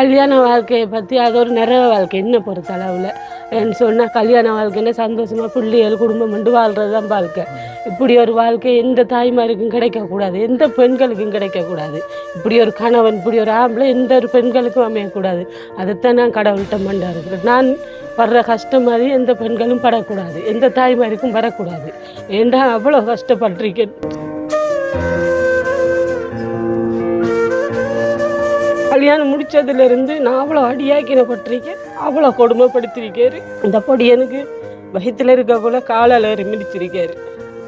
கல்யாண வாழ்க்கையை பற்றி அது ஒரு நிறைய வாழ்க்கை என்ன பொறுத்த அளவில் சொன்னால் கல்யாண வாழ்க்கைன்னா சந்தோஷமாக பிள்ளைகள் குடும்பம் கொண்டு வாழ்கிறது தான் வாழ்க்கை. இப்படி ஒரு வாழ்க்கை எந்த தாய்மாருக்கும் கிடைக்கக்கூடாது, எந்த பெண்களுக்கும் கிடைக்கக்கூடாது. இப்படி ஒரு கணவன், இப்படி ஒரு ஆம்பளை எந்த ஒரு பெண்களுக்கும் அமையக்கூடாது. அதைத்தான் நான் கடவுள்கிட்ட மண்டா இருக்கிறேன். நான் படுற கஷ்டம் மாதிரி எந்த பெண்களும் படக்கூடாது, எந்த தாய்மாருக்கும் வரக்கூடாது. ஏண்டா அவ்வளோ கஷ்டப்பட்டிருக்கேன். கல்யாணம் முடித்ததுலேருந்து நான் அவ்வளோ அடியாக்கினப்பட்டிருக்கேன், அவ்வளோ கொடுமைப்படுத்திருக்காரு. இந்த பொடி எனக்கு வயிற்றுல இருக்கக்குள்ள காலால் மிதிச்சிருக்காரு.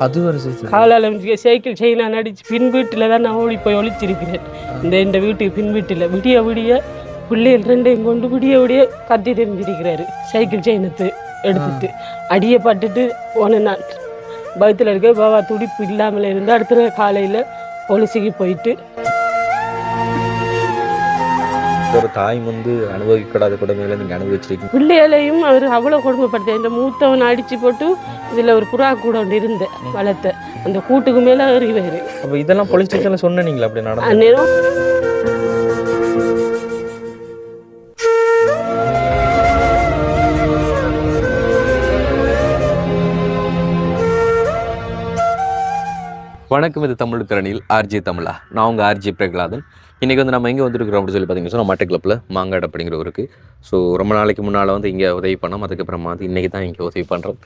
அது ஒரு காலால் சைக்கிள் செயினா நடிச்சு பின் வீட்டில் தான் நான் ஓடி போய் ஒழிச்சிருக்கிறேன். இந்த வீட்டுக்கு பின் வீட்டில் விடிய விடிய பிள்ளைகள் ரெண்டையும் கொண்டு விடிய விடிய கத்தி தெரிஞ்சிருக்கிறாரு. சைக்கிள் செயினத்து எடுத்துட்டு அடியை பட்டுட்டு போனேன். நான் வயிற்றுல இருக்க பாபா துடிப்பு இல்லாமல் இருந்து அடுத்த காலையில் போலீஸுக்கு போயிட்டு ஒரு தாய் வந்து அனுபவிக்கூடாத கொடுமையில நீங்க அனுபவிச்சிருக்கீங்க. பிள்ளைகளையும் அவர் அவ்வளோ கொடுமைப்படுத்த. இந்த மூத்தவனை அடிச்சு போட்டு இதில் ஒரு புறா கூட ஒன்று இருந்த வளர்த்த அந்த கூட்டுக்கு மேலே அறிவார். அப்போ இதெல்லாம் போலீஸ் ஸ்டேஷனில் சொன்னீங்களா? அப்படி நடந்த அந்நேரம் வணக்கம். இது தமிழ் திறனில் ஆர்ஜி தமிழா. நான் உங்கள் ஆர்ஜி பிரகலாதன். இன்றைக்கி வந்து நம்ம எங்கே வந்துருக்கிறோம் அப்படின்னு சொல்லி பார்த்தீங்கன்னா சொன்னால் மட்டக்களப்பில் மாங்காடு அப்படிங்கிற ஊருக்கு. ஸோ ரொம்ப நாளைக்கு முன்னால் வந்து இங்கே உதவி பண்ணோம். அதுக்கப்புறமா வந்து இன்றைக்கி தான் இங்கே உதவி பண்ணுறோம்.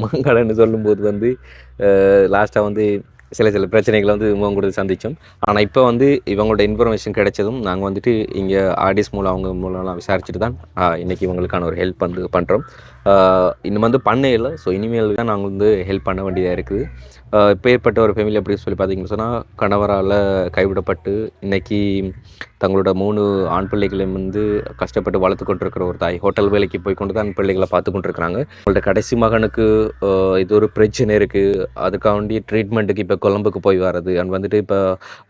மாங்காடுன்னு சொல்லும்போது வந்து லாஸ்ட்டாக வந்து சில பிரச்சனைகளை வந்து இவங்க கூட சந்தித்தோம். ஆனால் இப்போ வந்து இவங்களோட இன்ஃபர்மேஷன் கிடைச்சதும் நாங்கள் வந்துட்டு இங்கே ஆர்டிஸ் மூலம் அவங்க மூலம்லாம் விசாரிச்சுட்டு தான் இன்றைக்கி இவங்களுக்கான ஒரு ஹெல்ப் வந்து பண்ணுறோம். இன்னும் வந்து பண்ண இல்லை. ஸோ இனிமேல் தான் நாங்கள் வந்து ஹெல்ப் பண்ண வேண்டியதாக இருக்குது. பேர்பட்ட ஒரு ஃபேமிலி அப்படின்னு சொல்லி பார்த்தீங்கன்னு சொன்னால் கணவரால் கைவிடப்பட்டு இன்றைக்கி தங்களோட 3 ஆண் பிள்ளைகளையும் வந்து கஷ்டப்பட்டு வளர்த்து கொண்டிருக்கிற ஒரு தாய். ஹோட்டல் வேலைக்கு போய் கொண்டு தான் பிள்ளைகளை பார்த்து கொண்டிருக்கிறாங்க. அவங்களோட கடைசி மகனுக்கு இது ஒரு பிரச்சனை இருக்குது. அதுக்காண்டி ட்ரீட்மெண்ட்டுக்கு இப்போ கொழம்புக்கு போய் வர்றது அண்ட் வந்துட்டு இப்போ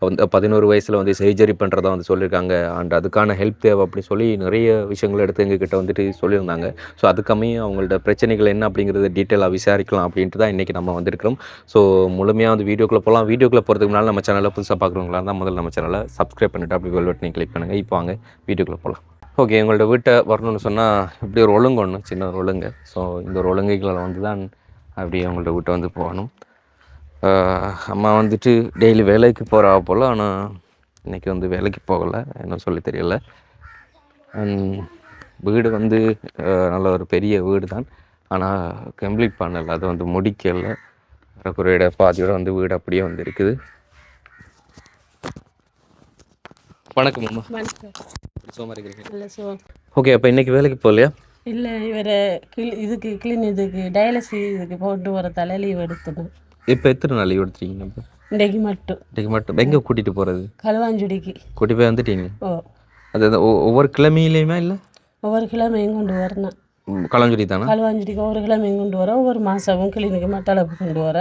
வந்து 11 வயசில் வந்து சர்ஜரி பண்ணுறதா வந்து சொல்லியிருக்காங்க. அண்ட் அதுக்கான ஹெல்ப் தேவை அப்படின்னு சொல்லி நிறைய விஷயங்கள் எடுத்து எங்ககிட்ட வந்துட்டு சொல்லியிருந்தாங்க. ஸோ அதுக்கமையும் அவங்களோட பிரச்சனைகள் என்ன அப்படிங்கிறத டீட்டெயிலாக விசாரிக்கலாம் அப்படின்ட்டு தான் இன்றைக்கி நம்ம வந்திருக்கிறோம். ஸோ முழுமையாக வந்து வீடியோக்குள்ளே போகலாம். வீடியோக்குள்ளே போகிறதுக்கு முன்னால் நம்ம சேனலை புதுசாக பார்க்குறவங்களா இருந்தால் முதல்ல நம்ம சேனலை சப்ஸ்கிரைப் பண்ணிவிட்டு அப்படி பெல் பட்டனை கிளிக் பண்ணுங்கள். இப்போ வாங்க வீடியோக்குள்ளே போகலாம். ஓகே, எங்களோட வீட்டை வரணும்னு சொன்னால் இப்படி ஒரு ஒழுங்கு ஒன்று, சின்ன ஒரு ஒழுங்கு. ஸோ இந்த ஒரு ஒழுங்குகளை வந்து தான் அப்படி அவங்கள்ட்ட வீட்டை வந்து போகணும். அம்மா வந்துட்டு டெய்லி வேலைக்கு போகிறா போல். ஆனால் இன்றைக்கி வந்து வேலைக்கு போகலை, என்ன சொல்லி தெரியல. வீடு வந்து நல்ல ஒரு பெரிய வீடு தான், ஆனால் கம்ப்ளீட் பண்ணலை, அதை வந்து முடிக்கலை. குறையிட பாதியோட வந்து வீடு அப்படியே வந்து இருக்குது. வணக்கம் அம்மா. ஓகே, அப்போ இன்றைக்கி வேலைக்கு போகலையா? இல்லை, இவரை இதுக்கு இதுக்கு டயாலிசிஸ் இதுக்கு போட்டு வரத்தால லீவ் எடுத்துனேன். இப்போ எத்தனை நாள் லீவ் எடுத்துட்டீங்க? இப்போ இன்றைக்கு மட்டும். எங்கே கூட்டிகிட்டு போகிறது? களுவாஞ்சுடிக்கு கூட்டி போய் வந்துட்டீங்க? ஓ, அது ஒவ்வொரு கிழமையிலையுமே இல்லை, ஒவ்வொரு கிழமையும் கொண்டு வரணும். களவாஞ்சுடி தானே? களுவாஞ்சுடிக்கு ஒவ்வொரு கிழமையும் கொண்டு வர, ஒவ்வொரு மாதமும் கிளினிக்கு மட்டளப்பு கொண்டு வர,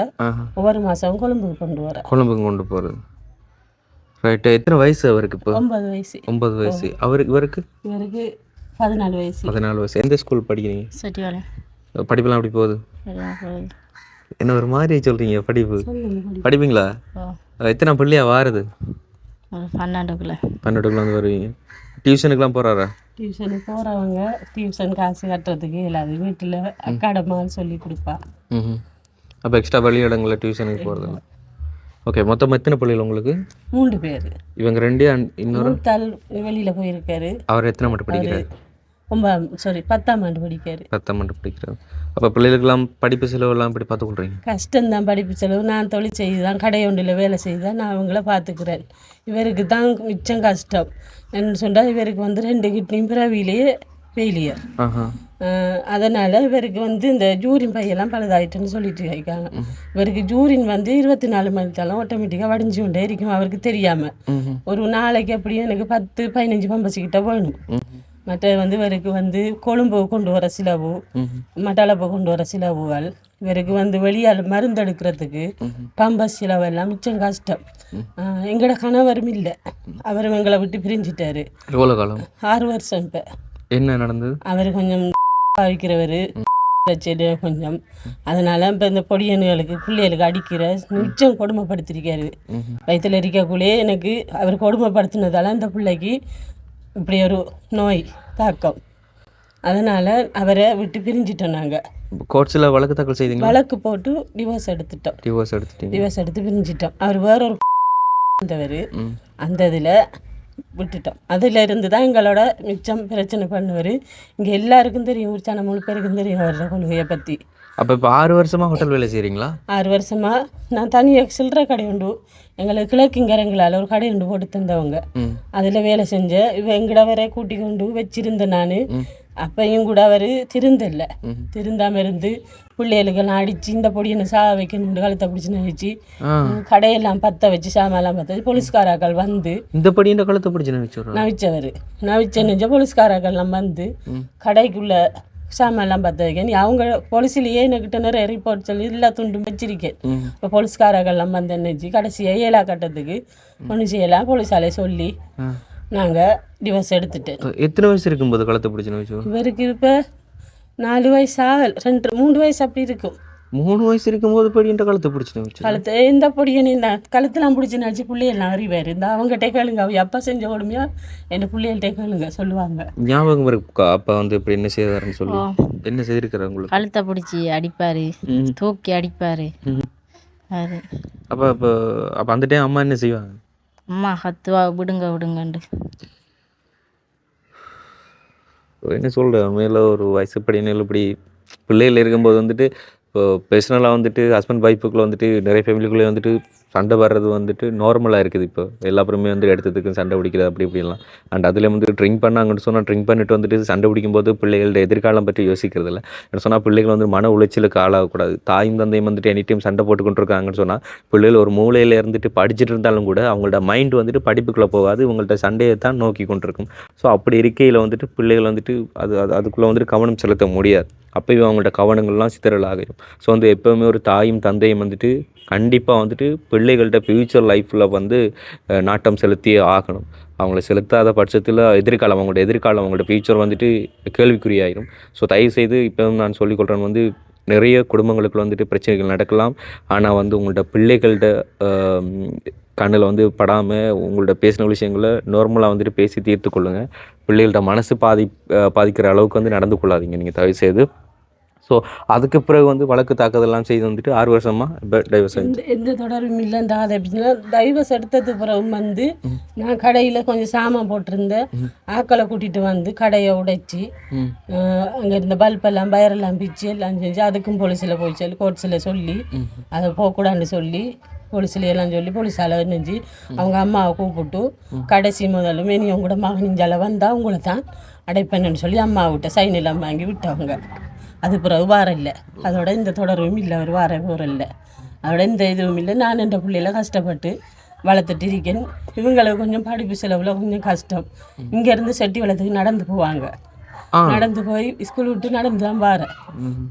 ஒவ்வொரு மாதமும் கொழும்புக்கு கொண்டு வர. கொழும்புக்கு கொண்டு போகிறது. ரைட்டு. எத்தனை வயசு அவருக்கு இப்போ? 9 வயசு. 9 வயசு. இவருக்கு 14 வயசு. 14 வயசு. எந்த ஸ்கூல் படிக்கிறீங்க? சட்டியால. படிப்பெல்லாம் எப்படி போகுது? என்ன ஒரு மாதிரி சொல்கிறீங்க? படிப்பீங்களா? எத்தனை பிள்ளையா வாருது? 12 வந்து வருவீங்க. டியூஷனுக்குலாம் போகிறாரா? டியூஷனுக்கு போகிறவங்க டியூஷன் காசு கட்டுறதுக்கு இல்லாது, வீட்டில் அக்காடமான்னு சொல்லி கொடுப்பா. அப்போ எக்ஸ்ட்ரா வெளி இடங்களில் டியூஷனுக்கு போகிறது. ஓகே, மொத்தம் எத்தனை பிள்ளைகள் உங்களுக்கு? 3 பேர். இவங்க 2 இன்னொரு வெளியில் போயிருக்காரு. அவர் எத்தனை மட்டும் படிக்கிறாரு? 10ஆம் ஆண்டு படிக்காரு. 10ஆம் ஆண்டு படிக்கிறார். அப்போ பிள்ளைகளுக்கெல்லாம் படிப்பு செலவெல்லாம் இப்படி பார்த்துக்கொள்றீங்க? கஷ்டம்தான் படிப்பு செலவு. நான் தொழில் செய்துதான், கடை ஒன்றில் வேலை செய்துதான் நான் அவங்கள பார்த்துக்கிறேன். இவருக்கு தான் மிச்சம் கஷ்டம். என்ன சொன்னால் இவருக்கு வந்து 2 கிட்னியும் பிறவிலேயே ஃபெயிலியர். அதனால் இவருக்கு வந்து இந்த ஜூரின் பையெல்லாம் பழுதாயிட்டுன்னு சொல்லிட்டு இருக்காங்க. இவருக்கு ஜூரின் வந்து 24 மணித்தாலும் ஆட்டோமேட்டிக்காக வடிஞ்சு கொண்டே இருக்கும், அவருக்கு தெரியாமல். ஒரு நாளைக்கு அப்படியே எனக்கு 10-15 பம்பஸ் கிட்ட வேணும். மற்ற வந்து இவருக்கு வந்து கொழும்பு கொண்டு வர சிலவு, மட்டளப்பு கொண்டு வர சிலவுகள், இவருக்கு வந்து வெளியால் மருந்து எடுக்கிறதுக்கு பம்பஸ் சிலவெல்லாம் மிச்சம் கஷ்டம். எங்களோட கணவரும் இல்லை, அவரும் எங்களை விட்டு பிரிஞ்சிட்டாரு. எவ்வளோ காலம்? 6 வருஷம். இப்போ என்ன நடந்தது? அவர் கொஞ்சம் வைக்கிறவர் பிரச்சனை கொஞ்சம், அதனால இப்போ இந்த பொடியனுகளுக்கு பிள்ளைகளுக்கு அடிக்கிற மிச்சம் கொடுமைப்படுத்திருக்காரு. வயிற்றில் இருக்கக்குள்ளே எனக்கு அவர் கொடுமைப்படுத்தினதால இந்த பிள்ளைக்கு இப்படி ஒரு நோய் தாக்கம். அதனால் அவரை விட்டு பிரிஞ்சிட்டோம். நாங்கள் கோர்ட்ஸில் வழக்கு தாக்கல் செய்தீங்க? வழக்கு போட்டு டிவோர்ஸ் எடுத்துட்டோம். டிவோர்ஸ் எடுத்து பிரிஞ்சிட்டோம். அவர் வேற ஒரு இருந்தவர், அந்த இதில் விட்டுட்டோம். அதில் இருந்து தான் எங்களோட மிச்சம் பிரச்சனை பண்ணுவார். இங்கே எல்லாருக்கும் தெரியும், ஊர்ச்சான முழு பேருக்கும் தெரியும் அவரோட கொள்கையை பற்றி. அப்போ இப்போ 6 வருஷமாக ஹோட்டல் வேலை செய்கிறீங்களா? 6 வருஷமாக நான் தனியாக சில்லற கடை உண்டு, எங்களுக்கு கிழக்கிங்கரங்களால் ஒரு கடை உண்டு போட்டு தந்தவங்க. அதில் வேலை செஞ்சேன். எங்கட வரை கூட்டி கொண்டு வச்சிருந்தேன் நான். அப்பையும் கூட அவர் திருந்தாமல் இருந்து பிள்ளைகளுக்கெல்லாம் அடித்து இந்த பொடியை சாக வைக்கணும் கழுத்தை பிடிச்சி நடிச்சு கடையெல்லாம் பற்ற வச்சு சாமான்லாம் பற்ற வச்சு போலீஸ்காராக்கள் வந்து இந்த பொடியின் கழுத்தை பிடிச்சி நவிச்சவர் நவிச்ச போலீஸ்காராக்கள்லாம் வந்து கடைக்குள்ளே சாமான்லாம் பற்ற வைக்க. அவங்க போலீஸ்லேயே என்கிட்ட நிறைய ரிப்போர்ட் சொல்லி எல்லா துண்டும் வச்சிருக்கேன். இப்போ போலீஸ்காரர்கள்லாம் வந்து என்னச்சு கடைசியாக 7ஆம் கட்டத்துக்கு ஒன்று செய்யலாம் போலீஸாலே சொல்லி நாங்கள் டிவோர்ஸ் எடுத்துட்டேன். எத்தனை வயசு இருக்கும்போது கழுத்தை பிடிச்சி? இவருக்கு இப்போ 4 வயசு ஆகல், 3 வயசு அப்படி இருக்கும். 3 வயசு இருக்கும்போது பொடியின் கழுத்தை பிடிச்சி கழுத்து இந்த பொடியனே இந்த கழுத்தெல்லாம் பிடிச்சி நடிச்சு பிள்ளைகள்லாம் அறிவார். இந்த அவங்ககிட்ட கேளுங்க, அவ அப்பா செஞ்ச கொடுமையா என் பிள்ளைகள்கிட்ட கேளுங்க சொல்லுவாங்க. ஞாபகம் இருக்கா அப்பா வந்து இப்படி என்ன செய்தாருன்னு சொல்லி? என்ன செய்திருக்கிறார் உங்களுக்கு? கழுத்தை பிடிச்சி அடிப்பார், தூக்கி அடிப்பார். அப்போ அப்போ அப்போ அந்த டைம் அம்மா என்ன செய்வாங்க? அம்மா கத்துவா, விடுங்கண்டு. என்ன சொல்கிறேன், மேலே ஒரு வயசு படிநிலை இப்படி பிள்ளைகள் இருக்கும்போது வந்துட்டு இப்போ பர்சனலாக வந்துட்டு ஹஸ்பண்ட் ஒய்ஃபுக்குள்ளே வந்துட்டு நிறைய ஃபேமிலிக்குள்ளே வந்துட்டு சண்டை வர்றது வந்துட்டு நார்மலாக இருக்குது. இப்போ எல்லாருமே வந்து எடுத்ததுக்கு சண்டை பிடிக்கிறது அப்படி இப்படிலாம். அண்ட் அதில் வந்து ட்ரிங்க் பண்ணாங்கன்னு சொன்னால் ட்ரிங்க் பண்ணிட்டு வந்துட்டு சண்டை பிடிக்கும்போது பிள்ளைகளோட எதிர்காலம் பற்றி யோசிக்கிறது இல்லை. என்ன சொன்னால் பிள்ளைகள் வந்து மன உளைச்சலுக்கு ஆளாகக்கூடாது. தாயும் தந்தையும் வந்துட்டு எனி டைம் சண்டை போட்டு கொண்டிருக்காங்கன்னு சொன்னால் பிள்ளைகள் ஒரு மூலையில் இருந்துட்டு படிச்சுட்டு இருந்தாலும் கூட அவங்களோட மைண்ட் வந்துட்டு படிப்புக்குள்ளே போகாது, இவங்கள்ட்ட சண்டையை தான் நோக்கி கொண்டிருக்கும். ஸோ அப்படி இருக்கையில் வந்துட்டு பிள்ளைகள் வந்துட்டு அதுக்குள்ளே வந்துட்டு கவனம் செலுத்த முடியாது. அப்போயும் அவங்கள்ட்ட கவனங்கள்லாம் சிதறல் ஆகிடும். ஸோ வந்து எப்போவுமே ஒரு தாயும் தந்தையும் வந்துட்டு கண்டிப்பாக வந்துட்டு பிள்ளைகள்கிட்ட ஃப்யூச்சர் லைஃப்பில் வந்து நாட்டம் செலுத்தியே ஆகணும். அவங்கள செலுத்தாத பட்சத்தில் அவங்களோட எதிர்காலம் அவங்களோட ஃப்யூச்சர் வந்துட்டு கேள்விக்குறியாயிடும். ஸோ தயவுசெய்து இப்போ நான் சொல்லிக்கொள்கிறேன் வந்து நிறைய குடும்பங்களுக்கு வந்துட்டு பிரச்சனைகள் நடக்கலாம். ஆனால் வந்து உங்கள்ட்ட பிள்ளைகள்கிட்ட கண்ணில் வந்து படாமல் உங்கள்ட்ட பேசின விஷயங்களை நார்மலாக வந்துட்டு பேசி தீர்த்து கொள்ளுங்கள். பிள்ளைகள்கிட்ட மனசு பாதிக்கிற அளவுக்கு வந்து நடந்து கொள்ளாதீங்க நீங்கள் தயவுசெய்து. ஸோ அதுக்கு பிறகு வந்து வழக்கு தாக்குதெல்லாம் செய்து வந்துட்டு 6 வருஷமாக இப்போ டைவர்ஸ் எந்த தொடர்பும் இல்லை. இந்த அதை எப்படின்னா டைவர்ஸ் எடுத்தது பிறகு வந்து நான் கடையில் கொஞ்சம் சாமான் போட்டிருந்தேன். ஆக்களை கூட்டிகிட்டு வந்து கடையை உடைச்சி அங்கே இருந்த பல்பெல்லாம் பயரெல்லாம் பிச்சு எல்லாம் செஞ்சு அதுக்கும் போலீஸில் போய் சொல்லி கோர்ட்ஸில் சொல்லி அதை போகக்கூடாதுன்னு சொல்லி போலீஸில் எல்லாம் சொல்லி போலீஸால் நினைஞ்சு அவங்க அம்மாவை கூப்பிட்டு கடைசி முதலும் இனி உங்களோட மகனிஞ்சால வந்தால் உங்களை தான் அடைப்பேன்னு சொல்லி அம்மாவிட்ட சைன் எல்லாம் வாங்கி விட்டவங்க. அது பிறகு வாரம் இல்லை, அதோட இந்த தொடர்பும் இல்லை. அவர் வார போகிற இல்லை, அதோட இந்த இதுவும் இல்லை. நான் என் பிள்ளையில கஷ்டப்பட்டு வளர்த்துட்டு இருக்கேன். இவங்களுக்கு கொஞ்சம் படிப்பு செலவில் கொஞ்சம் கஷ்டம். இங்கேருந்து செட்டி வளத்துக்கு நடந்து போவாங்க. நடந்து போய் ஸ்கூல் விட்டு நடந்து தான் வாரேன்.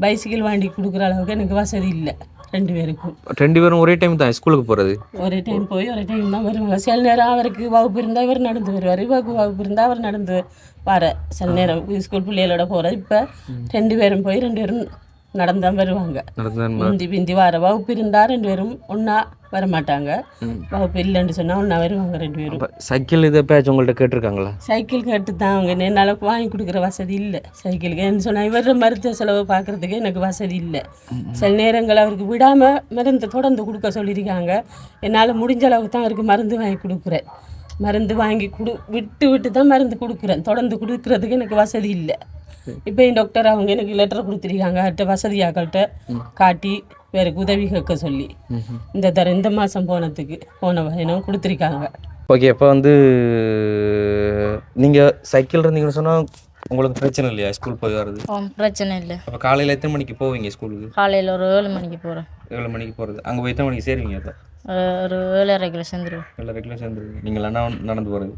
பைசிக்கிள் வாங்கி கொடுக்குற அளவுக்கு எனக்கு வசதி இல்லை. 2 பேருக்கும் 2 பேரும் ஒரே டைம் தான் ஸ்கூலுக்கு போகிறது. ஒரே டைம் போய் ஒரே டைம் தான் வருவாங்க. சில நேரம் அவருக்கு வகுப்பு இருந்தால் இவர் நடந்து வருவார், இவருக்கு வகுப்பு இருந்தால் அவர் நடந்து வர. சில நேரம் ஸ்கூல் பிள்ளைகளோட போகிறது. இப்போ 2 பேரும் போய் 2 பேரும் நடந்தான் வருவாங்க. பிந்தி வர வகுப்பு இருந்தால் 2 பேரும் ஒன்றா வரமாட்டாங்க. வகுப்பு இல்லைன்னு சொன்னால் ஒன்றா வருவாங்க 2 பேரும். சைக்கிள் இதை பேச்சு உங்கள்கிட்ட கேட்டிருக்காங்களா? சைக்கிள் கேட்டு தான் அவங்க என்னால் வாங்கி கொடுக்குற வசதி இல்லை. சைக்கிளுக்கு என்ன சொன்னால் இவர மருத்துவ செலவு பார்க்குறதுக்கு எனக்கு வசதி இல்லை. சில நேரங்கள் அவருக்கு விடாமல் மருந்து தொடர்ந்து கொடுக்க சொல்லியிருக்காங்க. என்னால் முடிஞ்ச அளவுக்கு தான் அவருக்கு மருந்து வாங்கி கொடுக்குறேன். மருந்து வாங்கி விட்டு தான் மருந்து கொடுக்குறேன். தொடர்ந்து கொடுக்குறதுக்கு எனக்கு வசதி இல்லை. இப்போ என் டாக்டர் அவங்க எனக்கு லெட்டர் கொடுத்துருக்காங்க. அவர்கிட்ட வசதியாக்கள்கிட்ட காட்டி வேறுக்கு உதவி கேட்க சொல்லி இந்த மாதம் போன வகையினும் கொடுத்துருக்காங்க. ஓகே, இப்போ வந்து நீங்கள் சைக்கிள் இருந்தீங்கன்னு சொன்னால் உங்களுக்கு பிரச்சனை இல்லையா ஸ்கூல் போய் வர்றது? பிரச்சனை இல்லை. அப்போ காலையில் எத்தனை மணிக்கு போவீங்க ஸ்கூலுக்கு? காலையில் ஒரு 7 மணிக்கு போகிறேன். 7 மணிக்கு போகிறது. அங்கே போய் எத்தனை மணிக்கு சேருவீங்க? அப்போ ஒரு 7:30 சேர்ந்துருவோம். 7:30 சேர்ந்துருவீங்க. நீங்கள் என்ன நடந்து போகிறது?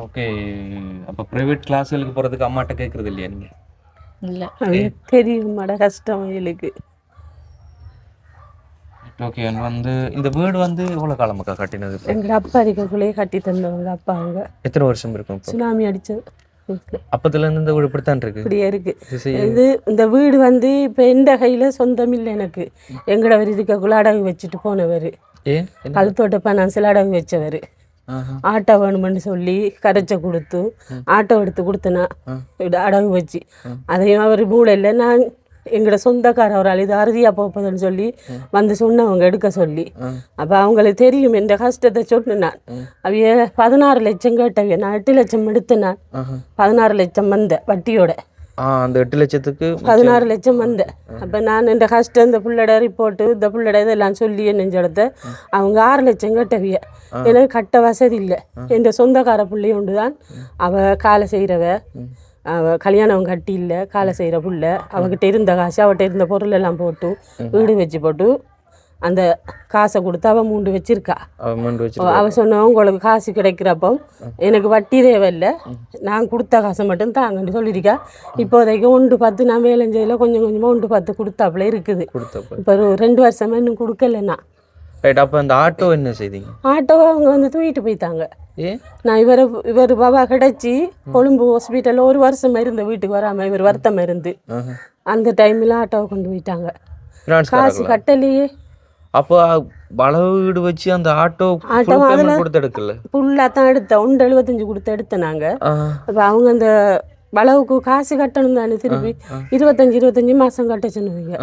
ஓகே. அப்போ ப்ரைவேட் கிளாஸுகளுக்கு போகிறதுக்கு அம்மாட்ட கேட்குறது இல்லையா நீங்கள்? இல்லை, தெரியுமாட கஷ்டம் எங்களுக்கு. ஓகே, வந்து இந்த வீடு வந்து எவ்வளோ காலமாக்கா கட்டினது? எங்கள் அப்பா இருக்கக்குள்ளேயே கட்டி தந்தவங்க அப்பா. அவங்க எத்தனை வருஷம் இருக்கும்? சுனாமி அடித்தது அப்பத்துலேருந்து இந்த வீடு இப்படித்தான் இருக்கு. இப்படியே இருக்கு. இந்த வீடு வந்து இப்போ எந்த கையில் சொந்தம் இல்லை எனக்கு. எங்களவர் இருக்கக்குள்ள அடகு வச்சுட்டு போனவர். கழுத்தோட்ட பனான்சில் அடகு வச்சவர். ஆட்டோ வேணுமென்னு சொல்லி கரைச்ச கொடுத்து ஆட்டோ எடுத்து கொடுத்தனா அடகு வச்சு அதையும் அவர் மூளையில் நான் எங்களோட சொந்தக்கார ஒரு ஆள் இது அறுதியாக போப்பதுன்னு சொல்லி வந்து சொன்னவங்க எடுக்க சொல்லி அப்போ அவங்களுக்கு தெரியும் என்ற கஷ்டத்தை சொன்னேன். அவைய 16 லட்சம் கேட்டவைய நான் 8 லட்சம் எடுத்தேன். நான் 16 லட்சம் வந்த வட்டியோட அந்த 8 லட்சத்துக்கு 16 லட்சம் வந்தேன். அப்போ நான் இந்த கஷ்டம் இந்த புள்ளட ரிப்போர்ட்டு இந்த புள்ளட இதெல்லாம் சொல்லி நெஞ்செடுத்த அவங்க 6 லட்சம் கட்டவிய எனக்கு கட்ட வசதி இல்லை. என் சொந்தக்கார பிள்ளை ஒன்று தான் அவள் காலை செய்கிறவ அவள் கல்யாணம் கட்டி இல்லை காலை செய்கிற புள்ள அவகிட்ட இருந்த காசு அவகிட்ட இருந்த பொருள் எல்லாம் போட்டு வீடு வச்சு போட்டு அந்த காசை கொடுத்து அவள் மூண்டு வச்சிருக்கா. அவள் சொன்ன உங்களுக்கு காசு கிடைக்கிறப்போ எனக்கு வட்டி தேவையில்லை நான் கொடுத்த காசை மட்டும் தாங்கன்னு சொல்லியிருக்கா. இப்போதைக்கு 1.10 நான் வேலை செய்யல கொஞ்சம் கொஞ்சமாக 1.10 கொடுத்தாப்புல இருக்குது. இப்போ ஒரு 2 வருஷமா இன்னும் கொடுக்கல நான். ரைட். அப்போ அந்த ஆட்டோ என்ன செய்தீங்க? ஆட்டோவை அவங்க வந்து தூக்கிட்டு போயிட்டாங்க. நான் இவர் பாபா கிடச்சி கொழும்பு ஹாஸ்பிட்டலில் 1 வருஷம் இருந்த வீட்டுக்கு வராமல் இவர் வருத்தம் இருந்து அந்த டைமில் ஆட்டோவை கொண்டு போயிட்டாங்க. காசு கட்டலையே. அப்போ வளவு வீடு வச்சு அந்த ஆட்டோ கொடுத்து எடுக்கல ஃபுல்லாக தான் எடுத்தேன். 1.75 கொடுத்து எடுத்தேன் நாங்கள். அப்போ அவங்க அந்த வளவுக்கு காசு கட்டணும் தானே திருப்பி 25 மாதம் கட்ட சொன்னவங்க.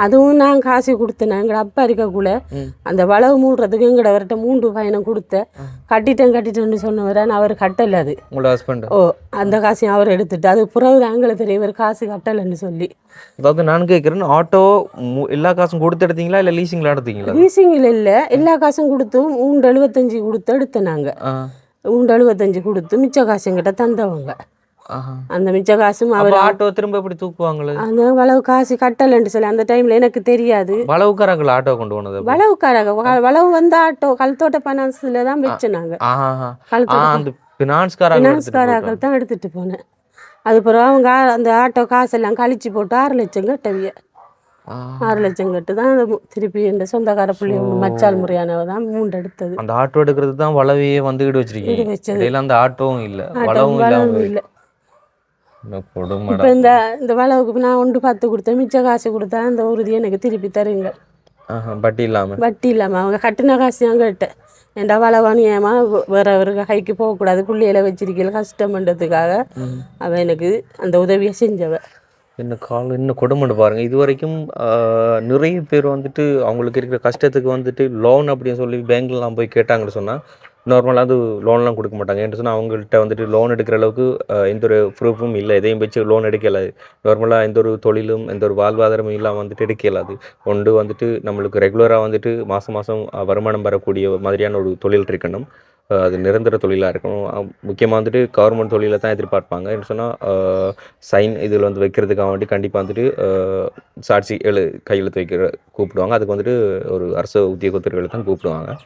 அதுவும் நான் காசு கொடுத்தேன். எங்களோட அப்பா இருக்கக்குள்ள அந்த வளவு மூடுறதுக்கு எங்களோட அவர்கிட்ட 3 பயணம் கொடுத்தேன். கட்டிட்டேன்னு சொன்னவரை அவர் கட்டலை. அது உங்களோட ஹஸ்பண்ட் அந்த காசையும் அவர் எடுத்துட்டு அது புறவு எங்களுக்கு தெரியும் இவர் காசு கட்டலைன்னு சொல்லி. அதாவது நான் கேட்குறேன் ஆட்டோ எல்லா காசும் கொடுத்து எடுத்தீங்களா இல்லை லீசிங்கில் எடுத்தீங்களா? லீசிங்கில் இல்லை எல்லா காசும் கொடுத்தும் 3.75 கொடுத்து எடுத்தேன் நாங்கள். 3.75 கொடுத்து மிச்ச காசு எங்கிட்ட தந்தவங்க. அந்த மிச்ச காசும் அவர் ஆட்டோ திரும்ப எப்படி தூக்குவாங்களே அந்த வளவு காசு கட்டலைன்னு சொல்லி அந்த டைம்ல எனக்கு தெரியாது. வளவுக்காரர்கள் ஆட்டோ கொண்டு போனது வளவு வந்து ஆட்டோ கல்தோட்ட பனான்ஸ்ல தான் வச்சுனாங்க. பினான்ஸ்காரர்கள் தான் எடுத்துட்டு போனேன். அதுக்கப்புறம் அவங்க அந்த ஆட்டோ காசெல்லாம் கழிச்சு போட்டு 6 லட்சம் கட்டவிய 6 லட்சம் கட்டு தான் திருப்பி இந்த சொந்தக்கார பிள்ளை மச்சால் முறையானவ தான் 3 எடுத்தது. அந்த ஆட்டோ எடுக்கிறது தான் வளவையே வந்து ஈடு வச்சிருக்கீங்க. அந்த ஆட்டோவும் இல்லை வளவும் இல்லை. இப்போ இந்த வளவுக்கு நான் 1.10 கொடுத்தேன் மிச்ச காசு கொடுத்தா அந்த உறுதி எனக்கு திருப்பி தருங்க வட்டி இல்லாமல் அவங்க கட்டின காசு தான் கேட்டேன். ஏன்டா வளவானு ஏமா வேற ஒரு கைக்கு போகக்கூடாது பிள்ளையில வச்சிருக்கீங்க கஷ்டம் பண்ணுறதுக்காக அவள் எனக்கு அந்த உதவியை செஞ்சவ. இன்னும் கொடுமைன்னு பாருங்கள். இது வரைக்கும் நிறைய பேர் வந்துட்டு அவங்களுக்கு இருக்கிற கஷ்டத்துக்கு வந்துட்டு லோன் அப்படின்னு சொல்லி பேங்க்லாம் போய் கேட்டாங்கன்னு சொன்னால் நார்மலாக அது லோன்லாம் கொடுக்க மாட்டாங்க. ஏன்னு சொன்னால் அவங்கள்ட்ட வந்துட்டு லோன் எடுக்கிற அளவுக்கு எந்த ஒரு ப்ரூஃபும் இல்லை. எதையும் வச்சு லோன் எடுக்கலாது. நார்மலாக எந்த ஒரு தொழிலும் எந்த ஒரு வாழ்வாதாரமும் இல்லாமல் வந்துட்டு எடுக்கலாது. ஒன்று வந்துட்டு நம்மளுக்கு ரெகுலராக வந்துட்டு மாதம் வருமானம் வரக்கூடிய மாதிரியான ஒரு தொழில் இருக்கணும். அது நிரந்தர தொழிலாக இருக்கணும். முக்கியமாக வந்துட்டு கவர்மெண்ட் தொழிலை தான் எதிர்பார்ப்பாங்க. என்ன சொன்னால் சைன் இதில் வந்து வைக்கிறதுக்காக வேண்டி கண்டிப்பாக வந்துட்டு சாட்சி கையெழுத்து கூப்பிடுவாங்க. அதுக்கு வந்துட்டு ஒரு அரசு உத்தியோகத்தர்களை தான் கூப்பிடுவாங்க.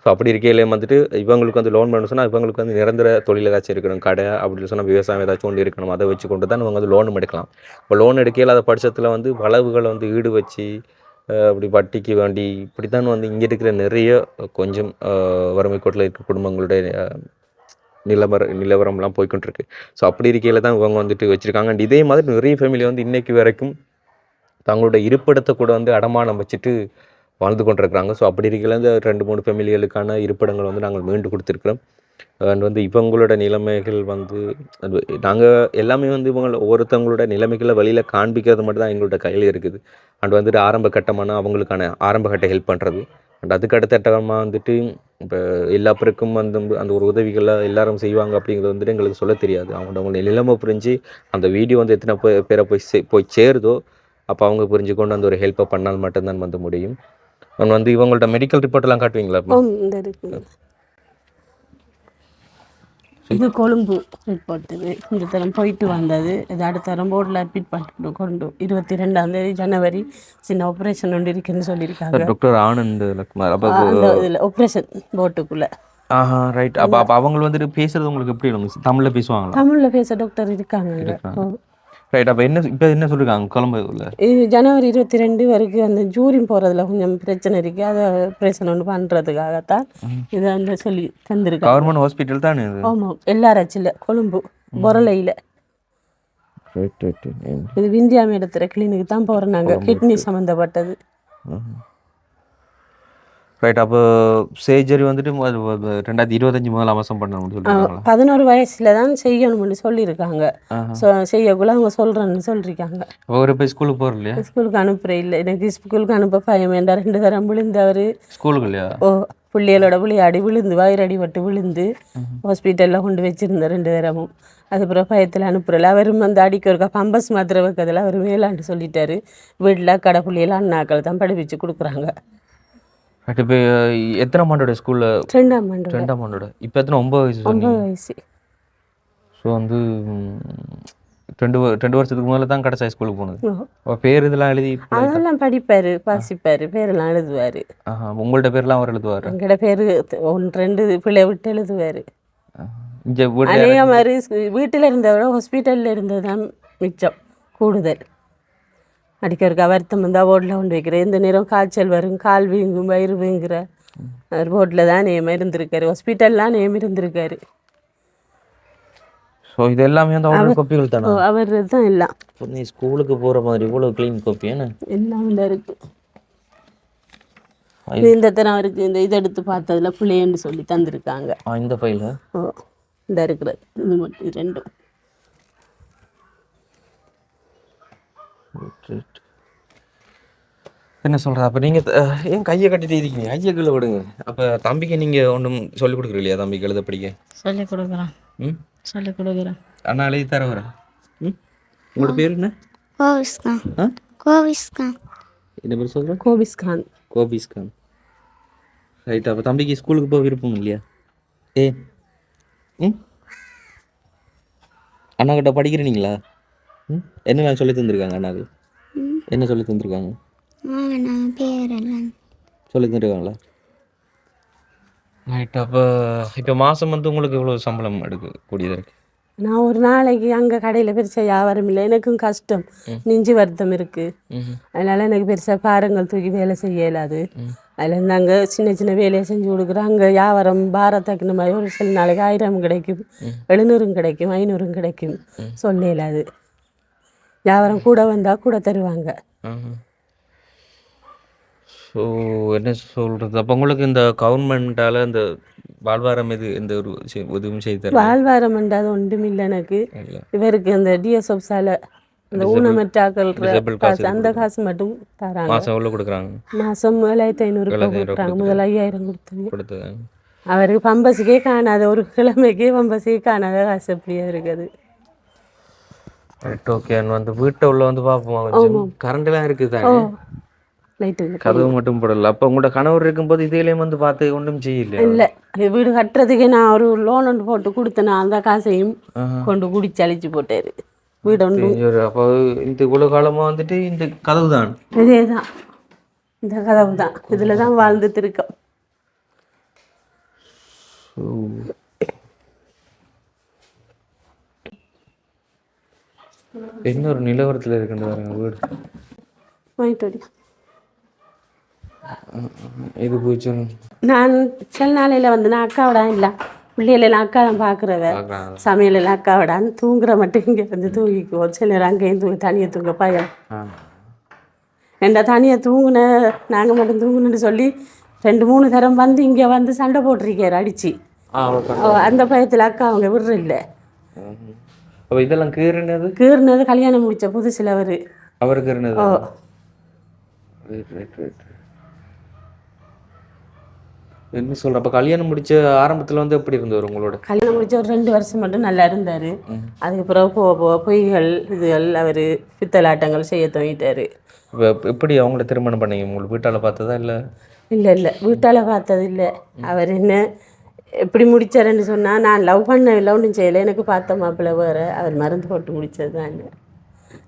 ஸோ அப்படி இருக்கையிலே வந்துட்டு இவங்களுக்கு வந்து லோன் பண்ணணும் சொன்னால் இவங்களுக்கு வந்து நிரந்தர தொழில் ஏதாச்சும் இருக்கணும். கடை அப்படின்னு சொன்னால் விவசாயம் ஏதாச்சும் ஒன்று இருக்கணும். அதை வச்சு கொண்டு தான் இவங்க வந்து லோனும் எடுக்கலாம். இப்போ லோன் எடுக்கையில் அதை பட்சத்தில் வந்து வளவுகளை வந்து ஈடு வச்சு அப்படி வட்டிக்கு வேண்டி இப்படி தான் வந்து இங்கே இருக்கிற நிறைய கொஞ்சம் வறுமை கோட்டில் இருக்கிற குடும்பங்களுடைய நிலவரம்லாம் போய்கொண்டிருக்கு. ஸோ அப்படி இருக்கையில் தான் இவங்க வந்துட்டு வச்சுருக்காங்க. அண்ட் இதே மாதிரி நிறைய ஃபேமிலி வந்து இன்றைக்கு வரைக்கும் தங்களுடைய இருப்பிடத்தை கூட வந்து அடமானம் வச்சுட்டு வாழ்ந்து கொண்டிருக்கிறாங்க. ஸோ அப்படி இருக்கையில் இந்த 2-3 ஃபேமிலிகளுக்கான இருப்பிடங்கள் வந்து நாங்கள் மீண்டு கொடுத்துருக்குறோம். அண்ட் வந்து இவங்களோட நிலைமைகள் வந்து நாங்கள் எல்லாமே வந்து ஒவ்வொருத்தவங்களோட நிலைமைகளை வழியில் காண்பிக்கிறது மட்டும் தான் எங்களோட கையில் இருக்குது. அண்ட் வந்துட்டு ஆரம்ப கட்டமான அவங்களுக்கான ஆரம்ப கட்ட ஹெல்ப் பண்ணுறது. அண்ட் அதுக்கு அடுத்தட்டமாக வந்துட்டு இப்போ எல்லா பேருக்கும் அந்த ஒரு உதவிகளை எல்லாரும் செய்வாங்க அப்படிங்கிறது வந்துட்டு எங்களுக்கு சொல்ல தெரியாது. அவங்களோட நிலைமை புரிஞ்சு அந்த வீடியோ வந்து எத்தனை பேரை போய் சேருதோ அப்போ அவங்க புரிஞ்சுக்கொண்டு அந்த ஒரு ஹெல்ப்பை பண்ணால் மட்டும்தான் வந்து முடியும். நான் வந்து இவங்கள்ட்ட மெடிக்கல் ரிப்போர்ட்லாம் காட்டுவீங்களா? இது கொழும்பு ரிப்போர்ட். இந்த தரம் போயிட்டு வந்தது. இது அடுத்த தரம் போர்டில் அட்மிட் பண்ணிட்டு கொண்டு 22 ஜனவரி சின்ன ஆப்ரேஷன் ஒன்று இருக்குன்னு சொல்லியிருக்காங்க டாக்டர் ஆனந்த் லக்மார். அப்போ இதில் ஆப்ரேஷன் போட்டுக்குள்ளே ரைட். அப்போ அவங்க வந்துட்டு பேசுறது உங்களுக்கு எப்படி தமிழில் பேசுவாங்க? தமிழில் பேச டாக்டர் இருக்காங்க. ரைட். அப்போ இப்போ என்ன சொல்லியிருக்காங்க கொழம்புல? இது ஜனவரி 22 வரைக்கும் அந்த ஜூரின் போகிறதுல கொஞ்சம் பிரச்சனை இருக்குது. அதை ஆப்ரேஷன் ஒன்று பண்ணுறதுக்காகத்தான் இதை வந்து சொல்லி தந்திருக்காங்க. கவர்மெண்ட் ஹாஸ்பிட்டல் தான் இது? ஆமாம், எல்லாராச்சில் கொழும்பு பொரளையில். இது விந்தியா மேடத்துற கிளினிக்கு தான் போகிறோம் நாங்கள். கிட்னி சம்மந்தப்பட்டது. ரைட். அப்போ சர்ஜரி வந்துட்டு 2025 முதல் அவசரம் பண்ணணும்னு சொல்லியிருக்காங்களா? 11 வயசுல தான் செய்யணும்னு சொல்லியிருக்காங்க. செய்யக்குள்ள அவங்க சொல்கிறேன்னு சொல்லியிருக்காங்க. அவர் இப்போ ஸ்கூலுக்கு போகிற இல்லையா? ஸ்கூலுக்கு அனுப்புகிற இல்லை, எனக்கு ஸ்கூலுக்கு அனுப்ப பயம் வேண்டாம். 2 தரம் விழுந்தவர். ஸ்கூலுக்கு இல்லையா? பிள்ளைகளோட விளையாடி விழுந்து வயிறடி பட்டு விழுந்து ஹாஸ்பிட்டலில் கொண்டு வச்சுருந்தேன் 2 தரமும். அதுக்கப்புறம் பயத்தில் அனுப்புறல. அவரும் வந்து அடிக்க ஒருக்கா பம்பஸ் மாத்திரை வைக்கிறதுல அவர் மேலாண்டு சொல்லிட்டாரு. வீட்டில் கடை பிள்ளைகள் அண்ணாக்கள் தான் படிப்பிச்சு கொடுக்குறாங்க. இப்போ எத்தனை ஆண்டோட ஸ்கூலில்? 2ஆம் ஆண்டு. 2ஆம் ஆண்டோட. இப்போ எத்தனை? 9 வயசு. 9 வயசு. ஸோ வந்து 2 வருஷத்துக்கு முதல்ல தான் கடைசி ஸ்கூலுக்கு போனது. பேர் இதெல்லாம் எழுதி அதெல்லாம் படிப்பார், வாசிப்பார், பேரெல்லாம் எழுதுவார். உங்கள்ட்ட பேர்லாம் அவர் எழுதுவார்? எங்களோட பேர் 1-2 பிள்ளை விட்டு எழுதுவார். இங்கே அதே மாதிரி வீட்டில் இருந்தவரை ஹாஸ்பிட்டலில் இருந்தது தான் மிச்சம் கூடுதல். அடிக்கிறதுக்கு வருத்தம் வந்தால் போட்டில் கொண்டு வைக்கிறேன். எந்த நேரம் காய்ச்சல் வரும், கால் வீங்கும், வயிறு வீங்குற. அவர் போட்டில் தான் நேம் இருந்திருக்காரு, ஹாஸ்பிட்டல்லாம் நேம் இருந்திருக்காரு. ஸோ இது எல்லாமே வந்து அவரோட காப்பிகள் தானே? அவர் தான் எல்லாம். நீ ஸ்கூலுக்கு போகிற மாதிரி இவ்வளோ க்ளீன் காப்பி என்ன எல்லாம் இருக்கு. இந்த தரம் அவருக்கு இந்த இதை எடுத்து பார்த்ததில் பிள்ளைன்னு சொல்லி தந்திருக்காங்க. இந்த ஃபைல் இந்த இருக்கிறது இது மட்டும் 2. என்ன சொல்கிற? அப்போ நீங்கள் ஏன் கையை கட்டிட்டு இருக்கீங்க? கையை கீழே விடுங்க. அப்போ தம்பிக்கு நீங்கள் ஒன்றும் சொல்லிக் கொடுக்குற இல்லையா? தம்பிக்கு எழுத படிக்க சொல்லிக் கொடுக்குறேன். சொல்லிக் கொடுக்குறேன். அண்ணா எழுதி தர வரேன். உங்களோட பேர் என்ன? கோவிஸ்கான். கோவிஸ்கான். என்ன பேர் சொல்கிறேன்? கோபிஸ்கான். கோபிஸ்கான். ரைட். அப்போ தம்பிக்கு ஸ்கூலுக்கு போக விருப்பம் இல்லையா? அண்ணா கிட்ட படிக்கிறீங்களா? என்னெல்லாம் சொல்லி தந்துருக்காங்க அண்ணாக்கு? என்ன சொல்லி தந்துருக்காங்க? பேரெல்லாம் சொல்லி தந்துருக்காங்களா? ரைட். அப்போ இப்போ மாதம் வந்து உங்களுக்கு இவ்வளோ சம்பளம் எடுக்கக்கூடியதாக இருக்குது? நான் ஒரு நாளைக்கு அங்கே கடையில் பெருசாக வியாபாரம் இல்லை, எனக்கும் கஷ்டம், நெஞ்சு வருத்தம் இருக்குது. அதனால் எனக்கு பெருசாக பாரங்கள் தூக்கி வேலை செய்ய இயலாது. அதில் இருந்து அங்கே சின்ன சின்ன வேலையை செஞ்சு கொடுக்குறேன். அங்கே வியாபாரம் பாரத்தக்குன மாதிரி ஒரு சில நாளைக்கு 1000 கிடைக்கும், 700 கிடைக்கும், 500 கிடைக்கும், சொல்ல இயலாது. வியாபாரம் கூட வந்தால் கூட தருவாங்க. ஸோ என்ன சொல்கிறது? அப்போ உங்களுக்கு இந்த கவர்மெண்ட்டால் இந்த வாழ்வாரம் எந்த ஒரு உதவியும் செய்து தர? வாழ்வாரம் என்றால் ஒன்றும் இல்லை எனக்கு. இவருக்கு இந்த டிஎஸ்எஃப்ஸால் இந்த ஊனமற்றாக்கள் காசு, அந்த காசு மட்டும் தராங்க. மாதம் எவ்வளோ கொடுக்குறாங்க? மாதம் 7500 கொடுக்குறாங்க. முதல் 5000 கொடுத்தது. அவருக்கு பம்பஸுக்கே காணாத, ஒரு கிழமைக்கே பம்பஸுக்கே காணாத காசு அப்படியே இருக்குது. ரைட். ஓகே. வந்து வீட்டை உள்ள வந்து பார்ப்போம். கொஞ்சம் கரண்ட்லாம் இருக்குது தானே? லைட்டு கதவு மட்டும் போடல. அப்போ உங்களோட கணவர் இருக்கும்போது இதையிலேயும் வந்து பார்த்து ஒன்றும் செய்யல? இல்லை, வீடு கட்டுறதுக்கு நான் ஒரு லோன் ஒன்று போட்டு கொடுத்தேன். அந்த காசையும் கொண்டு குடிச்சு அழிச்சு போட்டார். வீடு ஒன்று. அப்போ இந்த இவ்வளோ காலமாக வந்துட்டு இந்த கதவு தான்? இதே தான், இந்த கதவு தான். இதில் தான் வாழ்ந்துட்டு இருக்கோம். இன்னொரு நிலவரத்தில் இருக்குன்னு வரேன் வீடு. வாங்கிட்டு இது போச்சு. நான் சில நாளையில் வந்து நான் அக்காவோட இல்லை, பிள்ளைகளெல்லாம் அக்கா தான் பார்க்குறவ, சமையலெல்லாம் அக்காவோடான்னு தூங்குற மட்டும் இங்கே வந்து தூங்கிக்குவோம். சில நேரம் அங்கேயும் தனியாக தூங்க பயம். ரெண்டா தனியாக தூங்குன, நாங்கள் மட்டும் தூங்குன்னு சொல்லி 2-3 தரம் வந்து இங்கே வந்து சண்டை போட்டிருக்காரு அடித்து. அந்த பயத்தில் அக்கா அவங்க விடுற இல்லை. இதெல்லாம் கீறினது கல்யாணம் முடித்த புதுசில் அவர் கீறினது. என்ன சொல்ற? அப்போ கல்யாணம் முடிச்ச ஆரம்பத்தில் வந்து எப்படி இருந்தவர் உங்களோட? கல்யாணம் முடிச்ச ஒரு 2 வருஷம் மட்டும் நல்லா இருந்தார். அதுக்கப்புறம் போக போக பொய்கள் இதுகள் அவர் பித்தலாட்டங்கள் செய்ய துவங்கிட்டார். எப்படி அவங்கள திருமணம் பண்ணீங்க? உங்களுக்கு வீட்டால் பார்த்ததா இல்லை? இல்லை, வீட்டால் பார்த்தது இல்லை. அவர் என்ன எப்படி முடித்தாருன்னு சொன்னால், நான் லவ் பண்ண ஒன்றும் செய்யலை, எனக்கு பார்த்த மாப்பிள்ளை வேறு, அவர் மருந்து போட்டு முடித்தது தான்.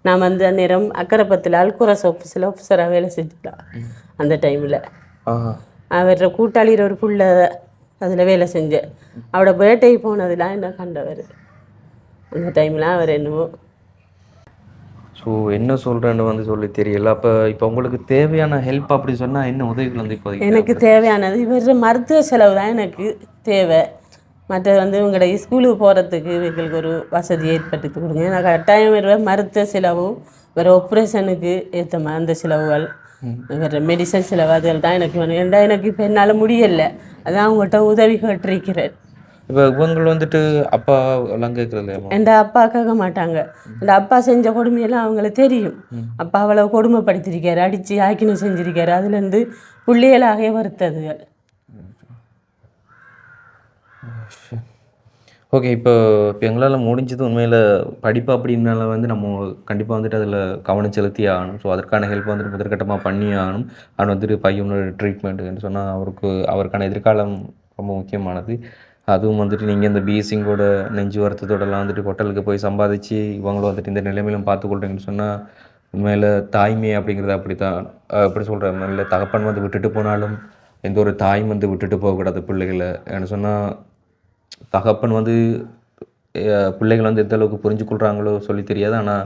நான் வந்து அந்நேரம் அக்கரைப்பத்தில் அல்குரஸ் ஆஃபீஸராக வேலை செஞ்சுட்டா. அந்த டைமில் அவர் கூட்டாளியில் ஒரு புள்ள அதில் வேலை செஞ்சேன். அவரோட பேட்டைக்கு போனதெல்லாம் என்ன கண்டவர். அந்த டைமில் அவர் என்னவோ. ஸோ என்ன சொல்கிறேன்னு வந்து சொல்லி தெரியல. இப்போ உங்களுக்கு தேவையான ஹெல்ப் அப்படி சொன்னால் என்ன உதவிகள் வந்து இப்போ? எனக்கு தேவையானது இவர் மருத்துவ செலவு தான் எனக்கு தேவை. மற்றது வந்து உங்களோட ஸ்கூலுக்கு போகிறதுக்கு எங்களுக்கு ஒரு வசதி ஏற்படுத்தி கொடுங்க. நான் கட்டாயம் மருத்துவ செலவும் வேறு ஆப்ரேஷனுக்கு ஏற்ற அந்த செலவுகள் வேறு மெடிசன் செலவாதுகள் தான் எனக்கு வேணும். ஏன்டா எனக்கு இப்போ என்னால் முடியலை, அதான் அவங்கள்ட்ட உதவி கேட்டிருக்கிறேன். இப்போ இவங்க வந்துட்டு அப்பா எல்லாம் கேட்குறது என் அப்பா கேட்க மாட்டாங்க. என் அப்பா செஞ்ச கொடுமையெல்லாம் அவங்களுக்கு தெரியும். அப்பா அவ்வளோ கொடுமைப்படுத்திருக்காரு, அடித்து ஆக்கினம் செஞ்சிருக்காரு. அதுலேருந்து பிள்ளைகளாகவே வருத்ததுகள். ஓகே. இப்போ எங்களால் முடிஞ்சது உண்மையில் படிப்பு அப்படின்னால வந்து நம்ம கண்டிப்பாக வந்துட்டு அதில் கவனம் செலுத்தி ஆகணும். ஸோ அதற்கான ஹெல்ப் வந்துட்டு முதற்கட்டமாக பண்ணி ஆகணும். அவன் வந்துட்டு பையனோட ட்ரீட்மெண்ட்டுன்னு சொன்னால் அவருக்கான எதிர்காலம் ரொம்ப முக்கியமானது. அதுவும் வந்துட்டு நீங்கள் இந்த பிஎஸ்சிங்கோட நெஞ்சு வருத்தத்தோடலாம் வந்துட்டு ஹோட்டலுக்கு போய் சம்பாதிச்சு இவங்களும் வந்துட்டு இந்த நிலைமையிலும் பார்த்துக்கொள்றீங்கன்னு சொன்னால் உண்மையில் தாய்மை அப்படிங்கிறது அப்படி தான். எப்படி சொல்கிறேன், இல்லை தகப்பன் வந்து விட்டுட்டு போனாலும் எந்த ஒரு தாயும் வந்து விட்டுட்டு போகக்கூடாது பிள்ளைகளை. என்ன சொன்னால் தகப்பன் வந்து பிள்ளைகள் வந்து எந்த அளவுக்கு புரிஞ்சு கொள்கிறாங்களோ சொல்லி தெரியாது. ஆனால்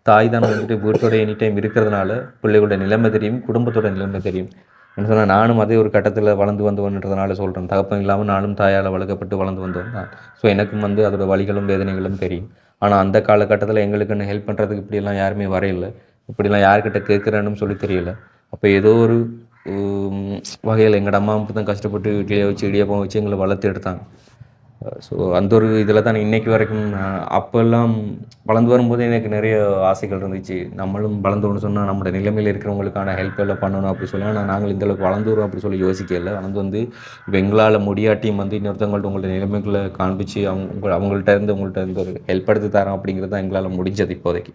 தாய் தான் வந்துட்டு வீட்டோட எனி டைம் இருக்கிறதுனால பிள்ளைகளோட நிலைமை தெரியும், குடும்பத்தோட நிலைமை தெரியும். என்ன சொன்னால் நானும் அதே ஒரு கட்டத்தில் வளர்ந்து வந்தவன்றதுனால சொல்கிறேன். தகப்பன் இல்லாமல் நானும் தாயால் வளர்க்கப்பட்டு வளர்ந்து வந்தவன் தான். ஸோ எனக்கும் வந்து அதோட வலிகளும் வேதனைகளும் தெரியும். ஆனால் அந்த காலகட்டத்தில் எங்களுக்குன்னு ஹெல்ப் பண்ணுறதுக்கு இப்படியெல்லாம் யாருமே வரையில்லை. இப்படிலாம் யார்கிட்ட கேட்குறேன்னு சொல்லி தெரியல. அப்போ ஏதோ ஒரு வகையில் எங்களோட அம்மா மட்டும் தான் கஷ்டப்பட்டு வீட்டிலேயே வச்சு இடியப்பம் வச்சு எங்களை வளர்த்து எடுத்தாங்க. ஸோ அந்த ஒரு இதில் தான் இன்றைக்கி வரைக்கும் அப்போல்லாம் வளர்ந்து வரும்போது எனக்கு நிறைய ஆசைகள் இருந்துச்சு. நம்மளும் வளர்ந்தோன்னு சொன்னால் நம்மளோட நிலைமையில் இருக்கிறவங்களுக்கான ஹெல்ப் எல்லாம் பண்ணணும் அப்படி சொல்லி. ஆனால் நாங்கள் இந்தளவுக்கு வளர்ந்து வரோம் அப்படி சொல்லி யோசிக்கல. வளர்ந்து வந்து இப்போ எங்களால் முடியாட்டியும் வந்து இன்னொருத்தவங்கள்ட்ட உங்களோட நிலைமைகளை காண்பிச்சு அவங்கள்ட்ட இருந்து ஒரு ஹெல்ப் எடுத்து தரோம் அப்படிங்கிறது தான் எங்களால் முடிஞ்சது இப்போதைக்கு.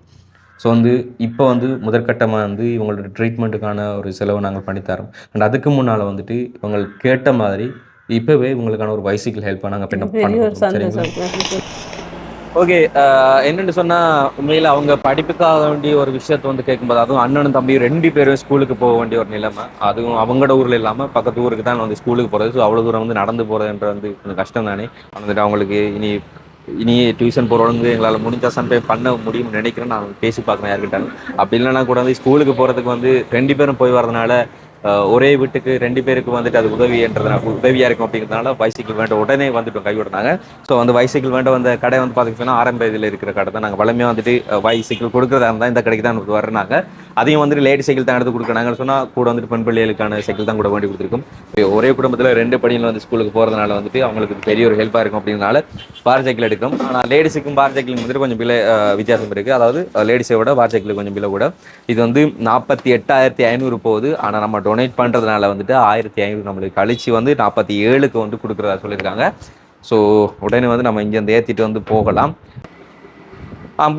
ஸோ வந்து இப்போ வந்து முதற்கட்டமாக வந்து இவங்களோட ட்ரீட்மெண்ட்டுக்கான ஒரு செலவு நாங்கள் பண்ணித்தரோம். அண்ட் அதுக்கு முன்னால் வந்துட்டு இவங்க கேட்ட மாதிரி இப்போவே உங்களுக்கான ஒரு பைசிக்கிள் ஹெல்ப் நாங்கள் பண்ண. ஓகே. என்னென்னு சொன்னால் உண்மையில் அவங்க படிப்புக்காக வேண்டிய ஒரு விஷயத்தை வந்து கேட்கும்போது, அதுவும் அண்ணனும் தம்பி 2 பேரும் ஸ்கூலுக்கு போக வேண்டிய ஒரு நிலைமை, அதுவும் அவங்களோட ஊரில் இல்லாமல் பக்கத்து ஊருக்கு தான் வந்து ஸ்கூலுக்கு போகிறது. ஸோ அவ்வளோ தூரம் வந்து நடந்து போகிறதுன்ற வந்து கொஞ்சம் கஷ்டம் தானே. வந்துட்டு அவங்களுக்கு இனி டியூஷன் போகிறவங்க எங்களால் முடிஞ்சா சம்பே பண்ண முடியும்னு நினைக்கிறேன். நான் பேசி பார்க்குறேன் யாருக்கிட்டாலும். அப்படி இல்லைனா கூட வந்து ஸ்கூலுக்கு போகிறதுக்கு வந்து 2 பேரும் போய் வரதுனால ஒரே வீட்டுக்கு 2 பேருக்கு வந்துட்டு அது உதவியாக இருக்கும் அப்படிங்கிறதுனால பைசைக்கிள் வேண்ட உடனே வந்துட்டோம் கைவிடுறாங்க. ஸோ அந்த பைசைக்கிள் வேண்ட வந்த கடை வந்து பார்த்தீங்கன்னா ஆரம்பத்தில் இருக்கிற கடை தான். நாங்கள் வளமையாக வந்துட்டு பைசைக்கிள் கொடுக்குறதா இருந்தால் இந்த கடைக்கு தான் வர்றாங்க. அதையும் வந்துட்டு லேடி சைக்கிள் தான் எடுத்து கொடுக்குறாங்கன்னு சொன்னால் கூட வந்துட்டு பெண் பிள்ளைகளுக்கான சைக்கிள் தான் கூட வேண்டி கொடுத்துருக்கும். ஒரே குடும்பத்தில் 2 படியில் வந்து ஸ்கூலுக்கு போகிறதுனால வந்துட்டு அவங்களுக்கு பெரிய ஒரு ஹெல்ப்பாக இருக்கும் அப்படிங்கிறனால பார் சைக்கிள் எடுக்கும். ஆனால் லேடிஸுக்கும் பார் சைக்கிளுக்கு வந்துட்டு கொஞ்சம் விலை வித்தியாசம் இருக்குது. அதாவது லேடிஸை விட பார் சைக்கிளுக்கு கொஞ்சம் விலை கூட. இது வந்து 48,500 போகுது. ஆனால் நம்ம டொனேட் பண்ணுறதுனால வந்துட்டு 1,500 நம்மளுக்கு கழிச்சு வந்து 47க்கு வந்து கொடுக்குறதா சொல்லியிருக்காங்க. ஸோ உடனே வந்து நம்ம இங்கேருந்து ஏற்றிட்டு வந்து போகலாம்.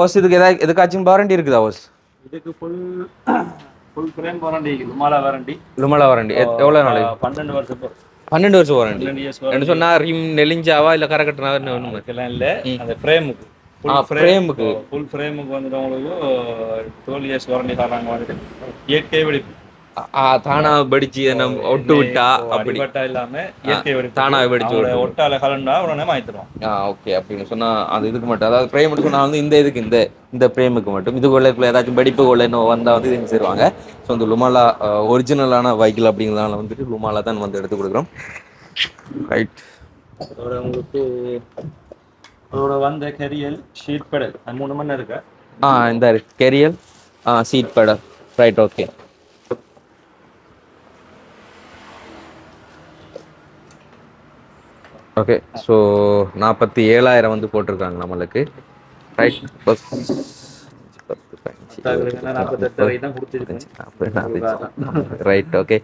பஸ் இதுக்கு எதுக்காச்சும் வாரண்டி இருக்குதா? பஸ் இதுக்கு full frame warranty, Lumala warranty. எவ்வளோ நாள்? 12 வருஷம். 12 வருஷம் வாரண்டி. என்ன சொன்னால் ரிம் நெலிஞ்சாவா இல்லை கரக்கட்டினா ஒன்றும் இல்லை. அந்த ஃப்ரேமுக்கு ஃபுல் ஃப்ரேமுக்கு வந்துட்டு உங்களுக்கு 12 இயர்ஸ் வாரண்டி தராங்க. வந்துட்டு இயற்கை வெடிப்பு தானா வெடிச்சு ஒட்டு விட்டா அப்படி இல்லாம இயற்கை வெடிப்பு தானா வெடிச்சு ஒட்டால கலண்டா உடனே மாத்திடுவோம். ஓகே. அப்படின்னு சொன்னா அது இதுக்கு மட்டும், அதாவது பிரேம் சொன்னா வந்து இந்த பிரேமுக்கு மட்டும், இதுக்குள்ள ஏதாச்சும் வெடிப்புக்குள்ள இன்னும் வந்தா வந்து இது செய்வாங்க. ஸோ இந்த லுமாலா ஒரிஜினலான வைக்கிள் அப்படிங்கிறதால வந்துட்டு லுமாலா தான் வந்து எடுத்து கொடுக்குறோம். ரைட். அதோட உங்களுக்கு அதோட வந்த கெரியல் ஷீட் பெடல் 3 மணி இருக்கு. இந்த carrier seat pedal. Right. Okay. Okay. So 47,000 வந்து போட்டிருக்காங்க நம்மளுக்கு. ரைட். பஸ் 48 தான் கொடுத்துருக்கேன். ரைட். ஓகே.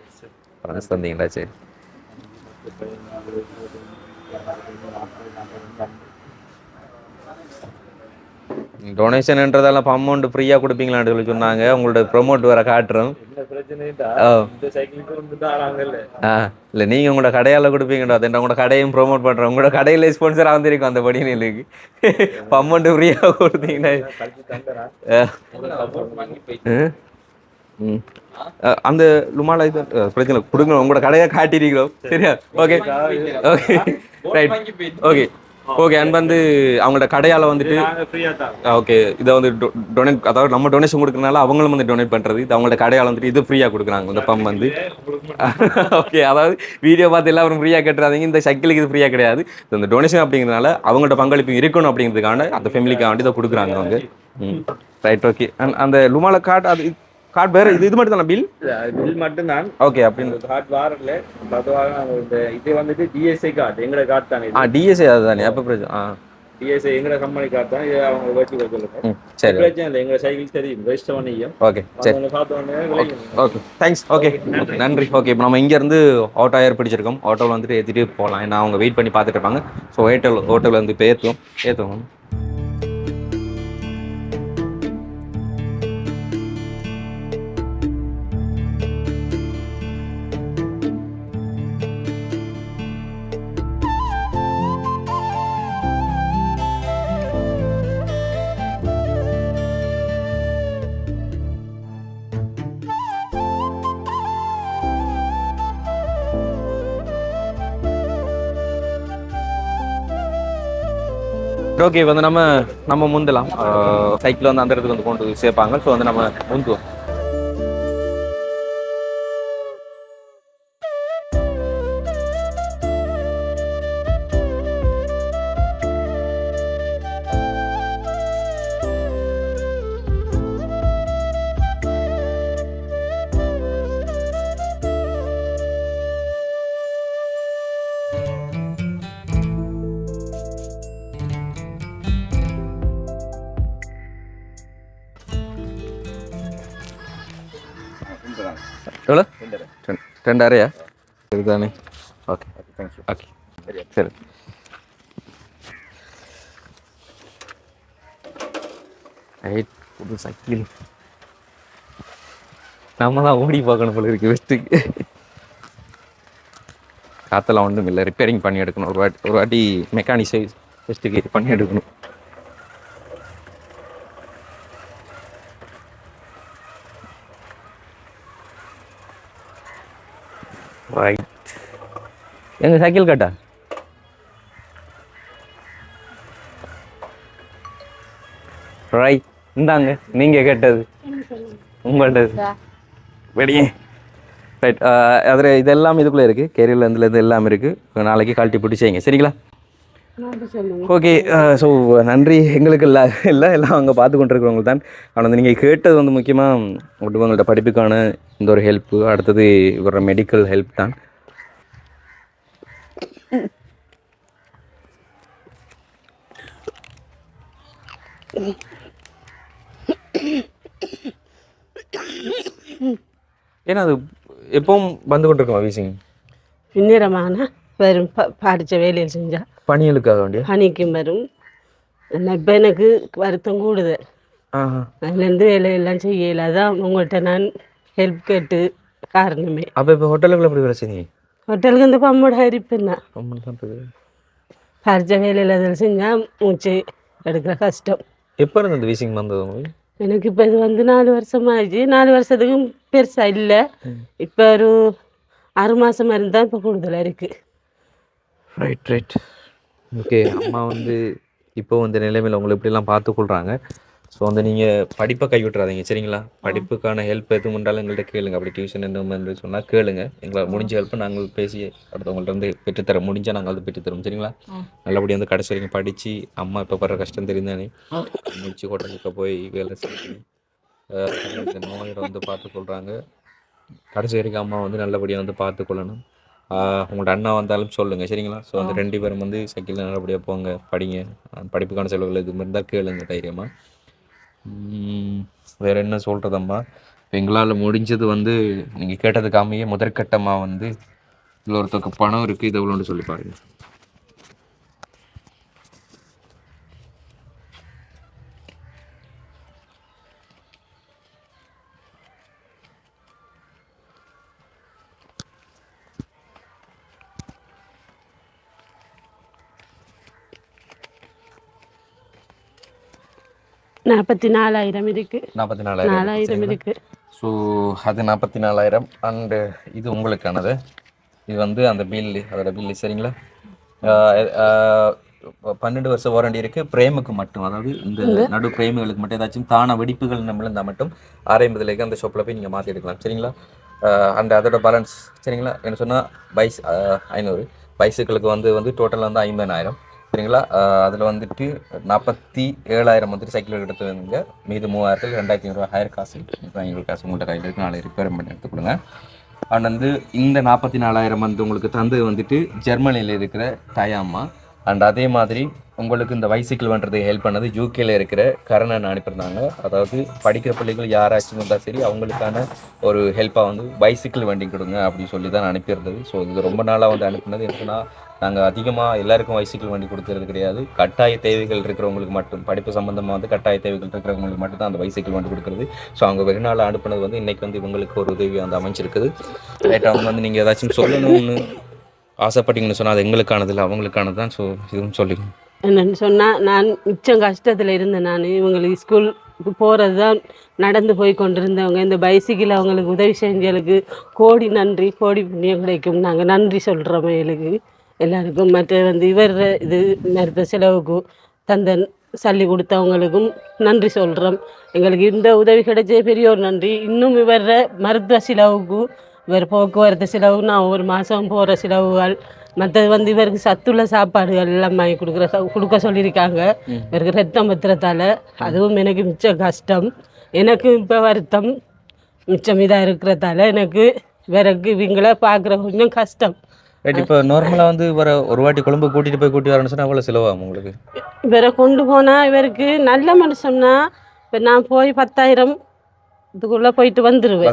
தந்தீங்களா? சரி. டொனேஷன்ன்றதெல்லாம் அமௌண்ட் ஃப்ரீயாக கொடுப்பீங்களான்னு சொல்லி சொன்னாங்க. உங்களோட ப்ரொமோட் வேற காட்டுறோம். இல்லை நீங்கள் உங்களோட கடையால் கொடுப்பீங்கடா, அதை உங்களோட கடையும் ப்ரொமோட் பண்ணுறோம். உங்களோட கடையில் ஸ்பான்சராக வந்திருக்கும் அந்த படிநிலைக்கு. அமௌண்ட் ஃப்ரீயாக கொடுத்தீங்கன்னா அந்த லுமாலா இது பிரச்சனை கொடுங்க. உங்களோட கடையை காட்டிருக்கிறோம். சரியா? Okay. Okay. Right. Okay. Okay. And வந்து அவங்களோட கடையால் வந்துட்டு ஓகே இதை வந்து டொனேட், அதாவது நம்ம டொனேஷன் கொடுக்குறதுனால அவங்களும் வந்து டொனேட் பண்ணுறது. இது அவங்களோட கடையால் வந்துட்டு இது ஃப்ரீயாக கொடுக்குறாங்க இந்த பம்ப் வந்து. ஓகே. அதாவது வீடியோ பார்த்து எல்லாரும் ஃப்ரீயாக கட்டுறாதீங்க. இந்த சைக்கிளுக்கு இது ஃப்ரீயாக கிடையாது. இந்த டொனேஷன் அப்படிங்கிறதுனால அவங்களோட பங்களிப்பு இருக்கணும் அப்படிங்கிறதுக்கான அந்த ஃபேமிலிக்காக வேண்டி இதை கொடுக்குறாங்க அவங்க. ரைட். ஓகே. அந்த லுமாலா கார்டு அது கார்டு வேறு இது மட்டும் தானே பில்? பில் மட்டும்தான். ஓகே அப்படின்னு கார்டு வாரல. பொதுவாக இது வந்துட்டு டிஎஸ்ஐ கார்டு எங்களோட கார்டு தானே. டிஎஸ்ஏ அதுதானே அப்போ பிரச்சனை. டிஎஸ்ஐ எங்களோட கம்பெனி கார்டு தான். இது அவங்க வச்சு கொடுத்துருக்கோம். சரி பிரச்சனை இல்லை. எங்களை சைக்கிள் தெரியும் ரெஜிஸ்டர் பண்ணியும். ஓகே சரி பார்த்தோன்னே ஓகே தேங்க்ஸ். ஓகே நன்றி. ஓகே இப்போ நம்ம இங்கேருந்து ஆட்டோ ஏர் பிடிச்சிருக்கோம். ஆட்டோவில் வந்துட்டு ஏற்றிட்டு போகலாம். ஏன்னா அவங்க வெயிட் பண்ணி பார்த்துட்டு இருப்பாங்க. ஸோ ஹோட்டலில் வந்து இப்போ ஏற்றுவோம். ஓகே வந்து நம்ம முந்தலாம். சைக்கிள் வந்து அந்த இடத்துக்கு வந்து கொண்டு சேர்ப்பாங்க. ஸோ வந்து நம்ம முந்துவோம். எவ்வளோ? 2,500 சரிதானே? Okay thank you. ஓகே சரி. ரைட். புது சைக்கிள் நம்ம தான் ஓடி பார்க்கணும் போல இருக்கு. பெஸ்ட்டுக்கு காற்றெல்லாம் ஒன்றும் இல்லை. ரிப்பேரிங் பண்ணி எடுக்கணும். ஒரு வாட்டி மெக்கானிக்ஸை பெஸ்ட்டுக்கு இது பண்ணி எடுக்கணும். ரைட். எங்க சைக்கிள் கட்டா? ரைட் இந்தாங்க நீங்கள் கேட்டது உங்கள்கிட்ட வெளியே. ரைட் அதில் இதெல்லாம் இதுக்குள்ளே இருக்குது. கேரியரில் இதுலேருந்து எல்லாம் இருக்குது. நாளைக்கு கழட்டி பிடிச்சிங்க சரிங்களா? ஓகே ஸோ நன்றி. எங்களுக்கு இல்லை எல்லாம் அங்கே பார்த்து கொண்டிருக்கிறவங்க தான். ஆனால் வந்து நீங்கள் கேட்டது வந்து முக்கியமாக உங்களோட படிப்புக்கான இந்த ஒரு ஹெல்ப்பு, அடுத்தது இவரோட மெடிக்கல் ஹெல்ப் தான். ஏன்னா அது எப்பவும் வந்து கொண்டிருக்கோம் வீசிங் பின்னிறமான வரும் படித்த வேலையில் செஞ்சால் பணிகளுக்காக வேண்டிய பணிக்கும் வரும். இப்போ எனக்கு வருத்தம் கூடுதல். அதுலேருந்து வேலையெல்லாம் செய்யலை. அதான் உங்கள்கிட்ட நான் ஹெல்ப் கேட்டு காரணமே. அப்போ இப்போ ஹோட்டலுக்குள்ள எப்படி வேலை செய்யுங்க? ஹோட்டலுக்கு வந்து பம்மோட அரிப்புன்னு தான் படித்த வேலையில் அதில் செஞ்சால் மூச்சு எடுக்கிற கஷ்டம். எப்போ இருந்து இந்த வீசிங் வந்தது உங்களுக்கு? எனக்கு இப்போ இது வந்து 4 வருஷம் ஆச்சு. 4 வருஷத்துக்கும் பெருசாக இல்லை. இப்போ ஒரு 6 மாதமாக இருந்தால் இப்போ கூடுதலாக இருக்குது. Right okay. அம்மா வந்து இப்போ இந்த நிலைமையில் உங்களை இப்படிலாம் பார்த்துக்கொள்கிறாங்க. ஸோ வந்து நீங்கள் படிப்பை கைவிட்டுறாதீங்க சரிங்களா? படிப்புக்கான ஹெல்ப் எதுவும் உண்டாலும் எங்கள்கிட்ட கேளுங்க. அப்படி டியூஷன் என்ன சொன்னால் கேளுங்க. எங்களால் முடிஞ்ச ஹெல்ப்பை நாங்கள் பேசி அடுத்தவங்கள்ட்ட வந்து பெற்றுத்தர முடிஞ்சால் நாங்கள் வந்து பெற்றுத்தரோம் சரிங்களா? நல்லபடியாக வந்து கடைசி வரைக்கும் படித்து அம்மா இப்போ படுற கஷ்டம் தெரிந்தானே முடிச்சு ஹோட்டலுக்கு போய் வேலை செஞ்சு இந்த நோயை வந்து பார்த்துக்கொள்கிறாங்க. கடைசி வரைக்கும் அம்மா வந்து நல்லபடியாக வந்து பார்த்துக்கொள்ளணும். உங்களோட அண்ணா வந்தாலும் சொல்லுங்கள் சரிங்களா? ஸோ அந்த 2 பேரும் வந்து சைக்கிளில் நல்லபடியாக போங்க, படிங்க. படிப்புக்கான செலவுகள் இது மாதிரி இருந்தால் கேளுங்க தைரியமாக. வேறு என்ன சொல்கிறதம்மா? எங்களால் முடிஞ்சது வந்து நீங்கள் கேட்டதுக்காமையே முதற்கட்டமாக வந்து இதில் ஒருத்தருக்கு பணம் இருக்குது இது எவ்வளோன்னு சொல்லி பாருங்கள். $44,000 இருக்குது. 44,000 இருக்குது. ஸோ அது 44,000 அண்டு இது உங்களுக்கானது. இது வந்து அந்த பில்லு அதோட பில்லு சரிங்களா? 12 வருஷம் வாரண்டி இருக்குது. பிரேமுக்கு மட்டும், அதாவது இந்த நடு பிரேமுகளுக்கு மட்டும் ஏதாச்சும் தான வெடிப்புகள் நம்மள இருந்தால் மட்டும் 650 அந்த ஷாப்பில் போய் நீங்கள் மாற்றி எடுக்கலாம் சரிங்களா? அண்ட் அதோட பேலன்ஸ் சரிங்களா? என்ன சொன்னால் 500 பைசைக்கிளுக்கு வந்து டோட்டலாக வந்து 50,000. சரிங்களா. அதில் வந்துட்டு 47,000 வந்துட்டு சைக்கிள் எடுத்து வந்துங்க. மீது 3,000 2,500 ஹையர் காசு 500 காசு உங்கள்கிட்ட கையில் இருக்குது. நாளை ரிப்பேர் பண்ணி எடுத்து கொடுங்க. அண்ட் வந்து இந்த 44,000 வந்து உங்களுக்கு தந்தது வந்துட்டு ஜெர்மனியில் இருக்கிற டயாமா. அண்ட் அதே மாதிரி உங்களுக்கு இந்த பைசைக்கிள் பண்ணுறதுக்கு ஹெல்ப் பண்ணது யூகேல இருக்கிற கரணன் அனுப்பியிருந்தாங்க. அதாவது படிக்கிற பிள்ளைகள் யாராச்சும் இருந்தால் சரி அவங்களுக்கான ஒரு ஹெல்ப்பாக வந்து பைசைக்கிள் வண்டி கொடுங்க அப்படின்னு சொல்லி தான் அனுப்பியிருந்தது. ஸோ இது ரொம்ப நாளாக வந்து அனுப்பினது. என்னன்னா நாங்கள் அதிகமாக எல்லாருக்கும் பைசைக்கிள் வண்டி கொடுக்கறது கிடையாது. கட்டாய தேவைகள் இருக்கிறவங்களுக்கு மட்டும், படிப்பு சம்மந்தமாக வந்து கட்டாய தேவைகள் இருக்கிறவங்களுக்கு மட்டும் தான் அந்த பைசைக்கிள் வண்டி கொடுக்குறது. ஸோ அவங்க வெகு நாள் அனுப்புனது வந்து இன்றைக்கி வந்து இவங்களுக்கு ஒரு உதவி வந்து அமைஞ்சிருக்குது. ரைட், அவங்க வந்து நீங்கள் ஏதாச்சும் சொல்லணும்னு ஆசைப்பட்டீங்கன்னு சொன்னால் அது எங்களுக்கானது இல்லை, அவங்களுக்கானது தான். ஸோ இதுவும் சொல்லிங்க. என்னென்னு சொன்னால் நான் மிச்சம் கஷ்டத்தில் இருந்தேன். நான் இவங்களுக்கு ஸ்கூலுக்கு போகிறது தான் நடந்து போய் கொண்டிருந்தவங்க. இந்த பைசைக்கிள் அவங்களுக்கு உதவி செஞ்சவங்களுக்கு கோடி நன்றி, கோடி புண்ணியம் கிடைக்கும். நாங்கள் நன்றி சொல்கிறோம் எங்களுக்கு எல்லாருக்கும். மற்ற வந்து இவர் இது மருத்துவ செலவுக்கு தந்த சல்லி கொடுத்தவங்களுக்கும் நன்றி சொல்கிறோம். எங்களுக்கு இந்த உதவி கிடைச்ச பெரிய ஒரு நன்றி. இன்னும் இவர மருத்துவ செலவுக்கு, இவர் போக்குவரத்து செலவு, நான் ஒரு மாதம் போகிற செலவுகள், மற்றது வந்து இவருக்கு சத்துள்ள சாப்பாடுகள் எல்லாம் வாங்கி கொடுக்க சொல்லியிருக்காங்க. இவருக்கு ரத்தம் பத்திரத்தால் அதுவும் எனக்கு மிச்ச கஷ்டம். எனக்கு இப்போ வருத்தம் மிச்சம் இதாக இருக்கிறதால எனக்கு இவருக்கு இவங்கள பார்க்குற கொஞ்சம் கஷ்டம். ரைட், இப்போ நார்மலாக வந்து ஒரு வாட்டி கொழும்பு கூட்டிகிட்டு வரணும்னு சொன்னால் அவ்வளோ செலவாகும் உங்களுக்கு? இவரை கொண்டு போனால் இவருக்கு நல்ல மனுஷம்னா இப்போ நான் போய் 10,000 இதுக்குள்ளே போயிட்டு வந்துடுவேன்.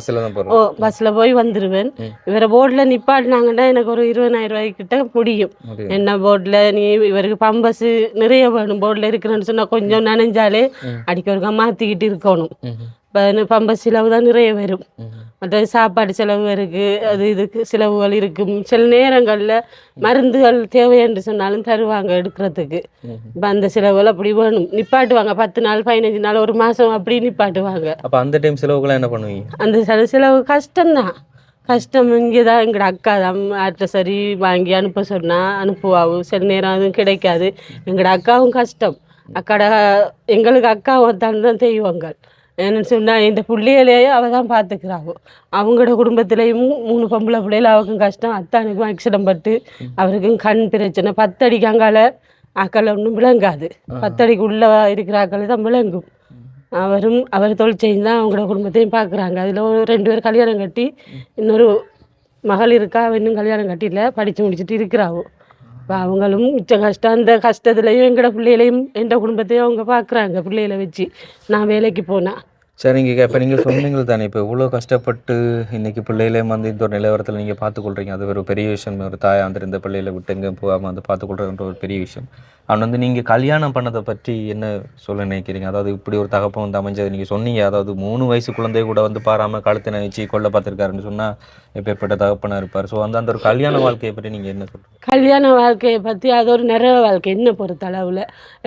பஸ்ஸில் போய் வந்துடுவேன். இவரை போர்டில் நிப்பாட்டினாங்கன்னா எனக்கு ஒரு 20,000 ரூபாய்க்கிட்ட முடியும். என்ன போர்டில் நீ இவருக்கு பம்பஸ் நிறைய வேணும். போர்டில் இருக்கிறேன்னு சொன்னால் கொஞ்சம் நனைஞ்சாலே அடிக்க ஒருக்கா மாற்றிக்கிட்டு இருக்கணும். இப்போ பம்பஸ் செலவு தான் நிறைய வரும். மற்ற சாப்பாடு செலவு இருக்குது, அது இதுக்கு செலவுகள் இருக்கும். சில நேரங்களில் மருந்துகள் தேவை என்று சொன்னாலும் தருவாங்க எடுக்கிறதுக்கு. இப்போ அந்த செலவுகள் அப்படி வேணும். நிப்பாட்டுவாங்க 10 நாள் 15 நாள் ஒரு மாதம் அப்படி நிப்பாட்டுவாங்க. அப்போ அந்த டைம் செலவுகளாம் என்ன பண்ணுவீங்க? அந்த செலவு கஷ்டம்தான். கஷ்டம் இங்கே தான் எங்களோட அக்கா தான் ஆற்ற சரி வாங்கி அனுப்ப சொன்னால் அனுப்புவாவும். சில நேரம் அதுவும் கிடைக்காது. எங்களோட அக்காவும் கஷ்டம். எங்களுக்கு அக்காவும் தான் தெய்வங்கள். என்னன்னு சொன்னால் இந்த பிள்ளைகளையே அவள் தான் பார்த்துக்கிறாவோ. அவங்களோட குடும்பத்துலேயும் 3 பொம்பளை பிள்ளைகள். அவருக்கும் கஷ்டம். அத்தானுக்கும் ஆக்சிடென்ட் பட்டு அவருக்கும் கண் பிரச்சனை. 10 அடிக்கு அங்கால ஆக்களை ஒன்றும் விளங்காது. 10 அடிக்கு உள்ளே இருக்கிற ஆக்களை தான் விளங்கும். அவர் தொழில் செஞ்சு தான் அவங்களோட குடும்பத்தையும் பார்க்குறாங்க. அதில் ஒரு 2 பேர் கல்யாணம் கட்டி, இன்னொரு மகள் இருக்கா, இன்னும் கல்யாணம் கட்டியில் படித்து முடிச்சுட்டு இருக்கிறாவோ. இப்போ அவங்களும் மிச்ச கஷ்டம். அந்த கஷ்டத்துலேயும் எங்களோட பிள்ளைகளையும் எந்த குடும்பத்தையும் அவங்க பார்க்குறாங்க. பிள்ளைகளை வச்சு நான் வேலைக்கு போனேன். சரிங்க, இப்போ நீங்கள் சொன்னீங்க தானே, இப்போ இவ்வளோ கஷ்டப்பட்டு இன்றைக்கி பிள்ளைகளையும் வந்து இந்த ஒரு நிலவரத்தில் நீங்கள் பார்த்துக்கொள்கிறீங்க. அது ஒரு பெரிய விஷயம். ஒரு தாயாக வந்து இந்த பிள்ளைகளை விட்டு எங்கே போகாமல் வந்து பார்த்துக்கொள்கிறன்ற ஒரு பெரிய விஷயம். அவன் வந்து நீங்கள் கல்யாணம் பண்ணதை பற்றி என்ன சொல்ல நினைக்கிறீங்க? அதாவது இப்படி ஒரு தகப்பம் வந்து அமைஞ்சது நீங்கள் சொன்னீங்க. அதாவது 3 வயசு குழந்தைய கூட வந்து பாராமல் கழுத்தை நினைச்சு கொல்ல பார்த்துருக்காருன்னு சொன்னால் எப்பேற்பட்ட தகப்பனாக இருப்பார். ஸோ அந்த ஒரு கல்யாண வாழ்க்கையை பற்றி நீங்கள் என்ன சொல்கிறீங்க? கல்யாண வாழ்க்கையை பற்றி அது ஒரு நிறைய வாழ்க்கை என்ன பொறுத்த அளவில்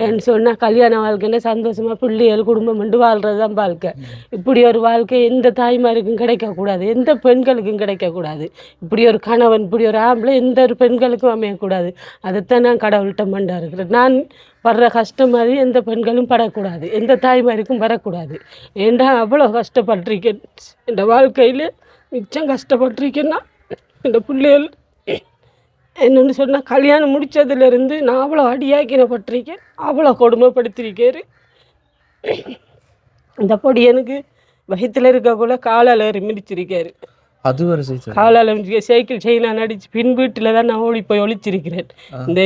என்ன சொன்னால், கல்யாண வாழ்க்கைன்னா சந்தோஷமாக பிள்ளைகள் குடும்பம் கொண்டு வாழ்கிறது தான் வாழ்க்கை. இப்படி ஒரு வாழ்க்கை எந்த தாய்மாருக்கும் கிடைக்கக்கூடாது, எந்த பெண்களுக்கும் கிடைக்கக்கூடாது. இப்படி ஒரு கணவன், இப்படி ஒரு ஆம்பளை எந்த ஒரு பெண்களுக்கும் அமையக்கூடாது. அதைத்தான் நான் கடவுள்கிட்ட மண்டா இருக்கிறேன். நான் படுற கஷ்டம் மாதிரி எந்த பெண்களும் படக்கூடாது, எந்த தாய்மாருக்கும் வரக்கூடாது. ஏண்டா அவ்வளோ கஷ்டப்பட்டிருக்கேன் இந்த வாழ்க்கையில். மிச்சம் கஷ்டப்பட்டிருக்கேன்னா இந்த பிள்ளைகள் என்னென்னு சொன்னால், கல்யாணம் முடித்ததுலேருந்து நான் அவ்வளோ அடியாக்கினப்பட்டிருக்கேன், அவ்வளோ கொடுமைப்படுத்திருக்காரு. இந்த பொடி எனக்கு வயிற்றுல இருக்கக்குள்ள காலால் மிதிச்சிருக்காரு. அது ஒரு காலால் சைக்கிள் செயினான் அடித்து பின் வீட்டில் தான் நான் ஓடி போய் ஒழிச்சிருக்கிறேன்.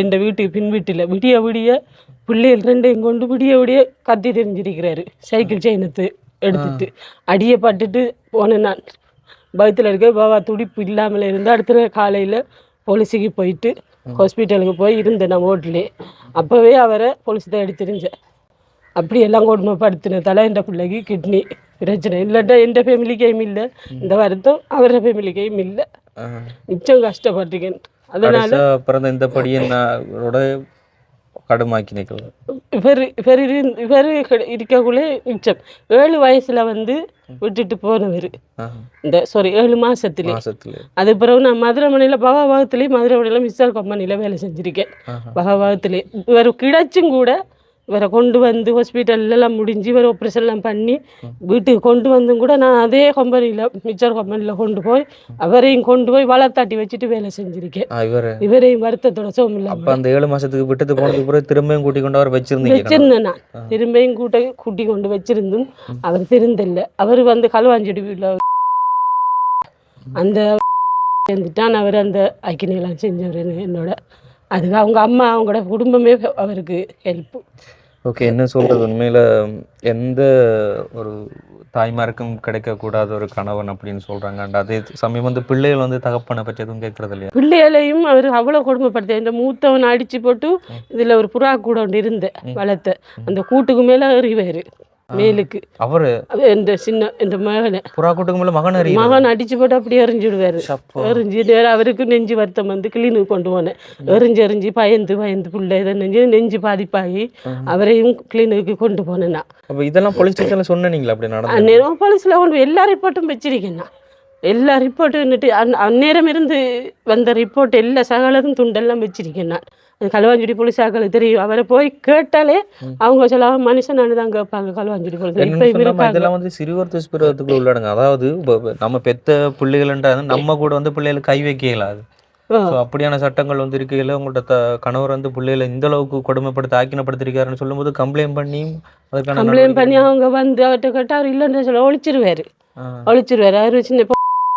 இந்த வீட்டுக்கு பின் வீட்டில் விடிய விடிய பிள்ளைகள் 2 கொண்டு விடிய கத்தி தெரிஞ்சிருக்கிறாரு. சைக்கிள் செயினத்து எடுத்துட்டு அடியை பட்டுட்டு போனேன். நான் வயிற்றுல இருக்க பாபா துடிப்பு இல்லாமல் இருந்தால் அடுத்த காலையில் போலீஸுக்கு போயிட்டு ஹாஸ்பிட்டலுக்கு போய் இருந்தேன் நான் ஓட்டிலே. அப்போவே அவரை போலீஸ் தான் எடுத்துருந்தேன். அப்படி எல்லாம் கொடுமைப்படுத்தினதால என் பிள்ளைக்கு கிட்னி பிரச்சனை. இல்லைட்டா எந்த ஃபேமிலிக்கையும் இல்லை, இந்த வருத்தம் அவர ஃபேமிலிக்கையும் இல்லை. மிச்சம் கஷ்டப்பட்டிருக்கேன். அதனால பிறந்த இந்த படியோட கடுமாக்கி நிற்கலாம். இவர் இருக்கக்குள்ளே மிச்சம் 7 வயசில் வந்து விட்டுட்டு போனவர். 7 மாதத்துலேயே. அது பிறகு நான் மதுரைமனையில் பகவாகத்துலேயும் மதுரைமனையில் மிஸ்ஸால் கம்பெனியில் வேலை செஞ்சுருக்கேன். பகவாகத்துலேயே இவர் கிடைச்சும் கூட இவரை கொண்டு வந்து ஹாஸ்பிட்டல்லாம் முடிஞ்சு இவரை ஆப்ரேஷன்லாம் பண்ணி வீட்டுக்கு கொண்டு வந்தும் கூட நான் அதே கம்பெனியில் மிச்சர் கம்பெனியில் கொண்டு போய் அவரையும் கொண்டு போய் வளர்த்தாட்டி வச்சுட்டு வேலை செஞ்சுருக்கேன். இவரையும் வருத்தத்தோட சோமில்லை. அப்போ அந்த 7 மாதத்துக்கு விட்டது போனதுக்கு பிறகு திரும்பியும் கூட்டி கொண்டு அவர் வச்சிருந்தேன். நான் திரும்பியும் கூட்டி கொண்டு வச்சிருந்தும் அவர் திருந்தில்லை. அவர் வந்து களுவாஞ்செடி வீட்டில் அந்த சேர்ந்துட்டான். அவர் அந்த ஐக்கியெல்லாம் செஞ்சவர் என்னோட. அதுக்கு அவங்க அம்மா அவங்களோட குடும்பமே அவருக்கு ஹெல்ப்பு. ஓகே, என்ன சொல்கிறது, உண்மையில் எந்த ஒரு தாய்மாருக்கும் கிடைக்கக்கூடாத ஒரு கணவன் அப்படின்னு சொல்கிறாங்க. அண்ட் அதே சமயம் வந்து பிள்ளைகள் வந்து தகப்பனை பற்றி எதுவும் கேட்குறது இல்லையா? பிள்ளைகளையும் அவர் அவ்வளோ கொடுமைப்படுத்த. இந்த மூத்தவனை அடித்து போட்டு இதில் ஒரு புறா கூட ஒன்று இருந்த வளர்த்த அந்த கூட்டுக்கு மேலே எறிவார் மேலுக்கு. அவர் இந்த சின்ன இந்த மகனை புறா கூட்டுக்கு மேலே மகன் அடிச்சு போட்டு அப்படியே எறிஞ்சிடுவார். எறிஞ்சிட்டு அவருக்கு நெஞ்சு வருத்தம் வந்து கிளீனுக்கு கொண்டு போனேன். எறிஞ்சு பயந்து பிள்ளை இதை நெஞ்சு பாதிப்பாகி அவரையும் கிளீனுக்கு கொண்டு போனேன்னா. அப்போ இதெல்லாம் போலீஸ் ஸ்டேஷனில் சொன்னீங்களா? அப்படி நடந்து போலீஸில் கொண்டு எல்லா ரிப்போர்ட்டும் வச்சிருக்கேன்னா. எல்லா ரிப்போர்ட்டும் அந்நேரம் இருந்து வந்த ரிப்போர்ட் எல்லா சகலதும் துண்டெல்லாம் வச்சிருக்கேன் நான். அது களுவாஞ்சுடி போலீஸாக்களுக்கு தெரியும். அவரை போய் கேட்டாலே அவங்க சொல்ல மனுஷனானு தான் கேட்பாங்க களுவாஞ்சுடி போலீஸ். இதெல்லாம் வந்து சிறுவர் துஷ்பிரவத்துக்குள்ள உள்ளடங்க. அதாவது நம்ம பெத்த பிள்ளைகள்ன்ற நம்ம கூட வந்து பிள்ளைகளுக்கு கை வைக்கலாது. அப்படியான சட்டங்கள் வந்து இருக்கையில் உங்கள்கிட்ட கணவர் வந்து பிள்ளைகளை இந்த அளவுக்கு கொடுமைப்படுத்த ஆக்கினப்படுத்திருக்காருன்னு சொல்லும்போது கம்ப்ளைண்ட் பண்ணி அவங்க வந்து அவர்கிட்ட கேட்டால் அவர் இல்லைன்னு சொல்ல ஒழிச்சிருவாரு. அவர் சின்ன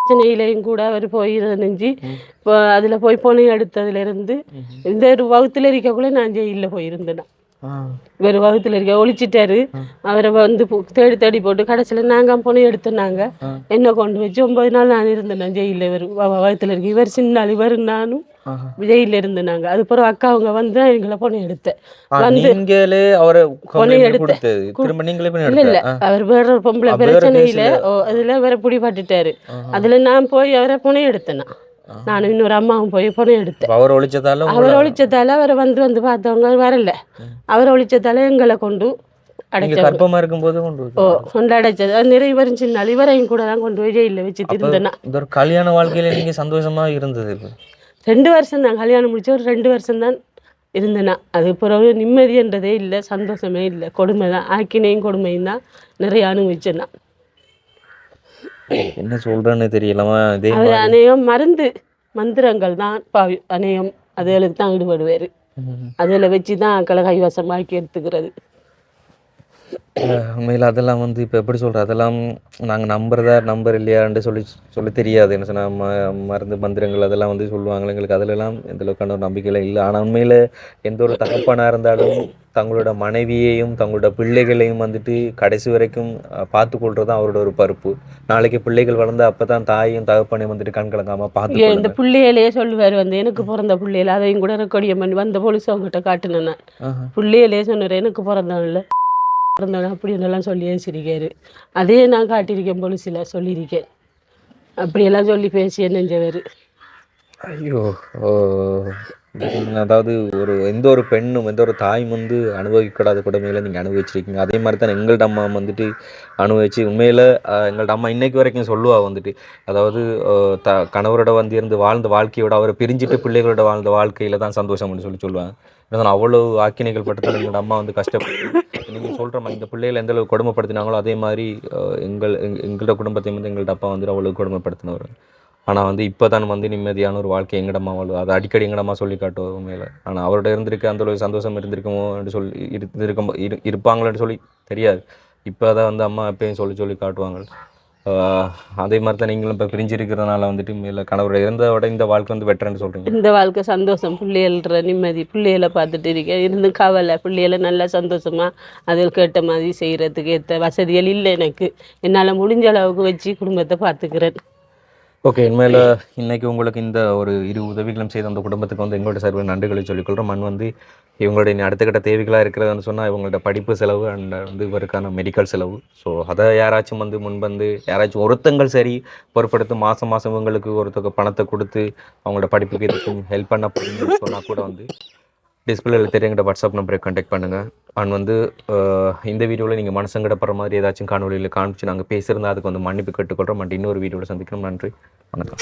பிரச்சனையிலையும் கூட அவர் போய் நெஞ்சு இப்போ அதில் போய் பொண்ணை எடுத்ததுலேருந்து இந்த ஒரு வகுத்தில் இருக்கக்குள்ளே நான் ஜெயிலில் போயிருந்தேன். இவர் வகுத்தில் இருக்க ஒழிச்சிட்டாரு. அவரை வந்து தேடி போட்டு கடைசியில் நாங்கள் பொண்ணை எடுத்தோன்னாங்க. என்ன கொண்டு வச்சு 9 நாள் நான் இருந்தேன் ஜெயிலில். இவர் வகுத்தில் இருக்கு. இவர் சின்ன இவர் நானும் ஜெயிலில் இருந்தேனாங்க. அது பிறகு அக்கா அவங்க வந்து எங்களை பொண்ணை எடுத்தேன். வந்து பொண்ணை எடுத்தேன். இல்லை அவர் வேற ஒரு பொம்பளை பிரச்சனையில் அதில் வேற பிடிபட்டுட்டாரு. அதில் நான் போய் அவரை பொண்ணை எடுத்தேன்னா. நானும் இன்னொரு அம்மாவும் போய் பொண்ணை எடுத்தேன். அவர் ஒழிச்சதால அவரை வந்து பார்த்தவங்க வரல. அவர் ஒழிச்சதால எங்களை கொண்டு அடைச்சது. நிறைய வருச்சுனால இவரையும் கூட தான் கொண்டு போய் ஜெயிலில் வச்சுட்டு இருந்தேன்னா. கல்யாண வாழ்க்கையில நீங்க சந்தோஷமா இருந்தது? 2 வருஷம் தான் கல்யாணம் முடிச்ச. ஒரு 2 வருஷம் தான் இருந்தேன்னா. அது பிறகு நிம்மதின்றதே இல்லை, சந்தோஷமே இல்லை. கொடுமை தான், ஆக்கினையும் கொடுமையும் தான் நிறைய அனுபவிச்சேன்னா. என்ன சொல்றேன்னு தெரியலமா. அநேகம் மந்திரங்கள் தான் அநேகம் அதுகளுக்கு தான் ஈடுபடுவார். அதில் வச்சு தான் ஆக்களை கைவசமாக்கி எடுத்துக்கிறது. உண்மையில் அதெல்லாம் வந்து இப்போ எப்படி சொல்கிறது, அதெல்லாம் நாங்கள் நம்பர் இல்லையான்னு சொல்லி தெரியாது. என்ன சொன்னால் மருந்து மந்திரங்கள் அதெல்லாம் வந்து சொல்லுவாங்க எங்களுக்கு. அதிலெல்லாம் எந்த அளவுக்கான ஒரு நம்பிக்கையெல்லாம் இல்லை. ஆனால் உண்மையில் எந்த ஒரு தகப்பனாக இருந்தாலும் தங்களோட மனைவியையும் தங்களோட பிள்ளைகளையும் வந்துட்டு கடைசி வரைக்கும் பார்த்து கொள்வது தான் அவரோட ஒரு பருப்பு. நாளைக்கு பிள்ளைகள் வளர்ந்து அப்போ தான் தாயும் தகப்பனையும் வந்துட்டு கண் கலங்காமல் பார்த்து. இந்த பிள்ளையிலேயே சொல்லுவார் வந்து எனக்கு பிறந்த பிள்ளைகள் அதையும் கூட ரெக்கார்டியம் பண்ணி வந்த போலீஸ் அவங்ககிட்ட காட்டினேன் நான். பிள்ளையிலேயே சொன்னார் எனக்கு பிறந்தவன்ல பிறந்தவன் அப்படின்னெல்லாம் சொல்லி சிரிக்காரு. அதே நான் காட்டியிருக்கேன் போலீஸில் சொல்லியிருக்கேன். அப்படியெல்லாம் சொல்லி பேசி நெஞ்சவர். ஐயோ, அதாவது எந்த ஒரு பெண்ணும் எந்த ஒரு தாயும் வந்து அனுபவிக்கூடாத கொடுமையில நீங்கள் அனுபவிச்சிருக்கீங்க. அதே மாதிரி தான் எங்கள்ட அம்மா வந்துட்டு அனுபவிச்சு. உண்மையில் எங்கள்ட அம்மா இன்னைக்கு வரைக்கும் சொல்லுவா வந்துட்டு, அதாவது கணவரோட வந்து இருந்து வாழ்ந்த வாழ்க்கையோட அவரை பிரிஞ்சுட்டு பிள்ளைகளோட வாழ்ந்த வாழ்க்கையில தான் சந்தோஷம்னு சொல்லுவாங்க. அவ்வளோ ஆக்கினைகள் பட்டதால் எங்களோட அம்மா வந்து கஷ்டப்பட்டு நீங்கள் சொல்கிற மாதிரி இந்த பிள்ளைகளை எந்த அளவுக்கு கொடுமைப்படுத்தினாங்களோ அதே மாதிரி எங்களோட குடும்பத்தையும் வந்து எங்கள்ட அப்பா வந்து அவ்வளோ கொடுமைப்படுத்தினவர். ஆனால் வந்து இப்போ தான் வந்து நிம்மதியான ஒரு வாழ்க்கை எங்கடம்மா வாழ்வு அதை அடிக்கடி எங்கடம்மா சொல்லி காட்டுவோம் உண்மையில். ஆனால் அவரோட இருந்திருக்க அந்த ஒரு சந்தோஷம் இருந்திருக்குமோ என்று சொல்லி இருப்பாங்களேன்னு சொல்லி தெரியாது. இப்போ தான் வந்து அம்மா எப்பயும் சொல்லி காட்டுவாங்க. அதே மாதிரி தான் நீங்களும் இப்போ பிரிஞ்சிருக்கிறதுனால வந்துட்டு மேலே கணவரோட இருந்தோட இந்த வாழ்க்கை வந்து வெட்டர்ன்னு சொல்கிறீங்க. இந்த வாழ்க்கை சந்தோஷம், பிள்ளைகள்ற நிம்மதி, பிள்ளைகளை பார்த்துட்டு இருக்கேன். இருந்து கவலை, பிள்ளைகளை நல்லா சந்தோஷமாக அதில் கேட்ட மாதிரி செய்கிறதுக்கு ஏற்ற வசதிகள் இல்லை எனக்கு. என்னால் முடிஞ்ச அளவுக்கு வச்சு குடும்பத்தை பார்த்துக்கிறேன். ஓகே, உண்மையில் இன்றைக்கி உங்களுக்கு இந்த ஒரு 2 உதவிகளும் செய்த அந்த குடும்பத்துக்கு வந்து எங்களோட சார்பில் நன்றிகளை சொல்லிக்கொள்கிறோம். மண் வந்து இவங்களுடைய அடுத்த கட்ட தேவைகளாக இருக்கிறதுன்னு சொன்னால் இவங்களோட படிப்பு செலவு அண்ட் வந்து இவருக்கான மெடிக்கல் செலவு. ஸோ அதை யாராச்சும் வந்து முன்வந்து யாராச்சும் ஒருத்தங்கள் சரி பொறுப்படுத்து மாதம் இவங்களுக்கு ஒருத்தங்க பணத்தை கொடுத்து அவங்களோட படிப்புக்கு இதுக்கும் ஹெல்ப் பண்ண போகணும்னு சொன்னால் கூட வந்து டிஸ்பிளேயில் தெரியுங்கிட்ட வாட்ஸ்அப் நம்பரை கான்டாக்ட் பண்ணுங்கள். அண்ட் வந்து இந்த வீடியோவில் நீங்கள் மனசங்கடப்படுற மாதிரி ஏதாச்சும் காணொலியில் காமிச்சு நாங்கள் பேசியிருந்தால் அதுக்கு வந்து மன்னிப்பு கேட்டுக்கொள்கிறோம். அண்ட் இன்னொரு வீடியோவில் சந்திக்கிறோம். நன்றி, வணக்கம்.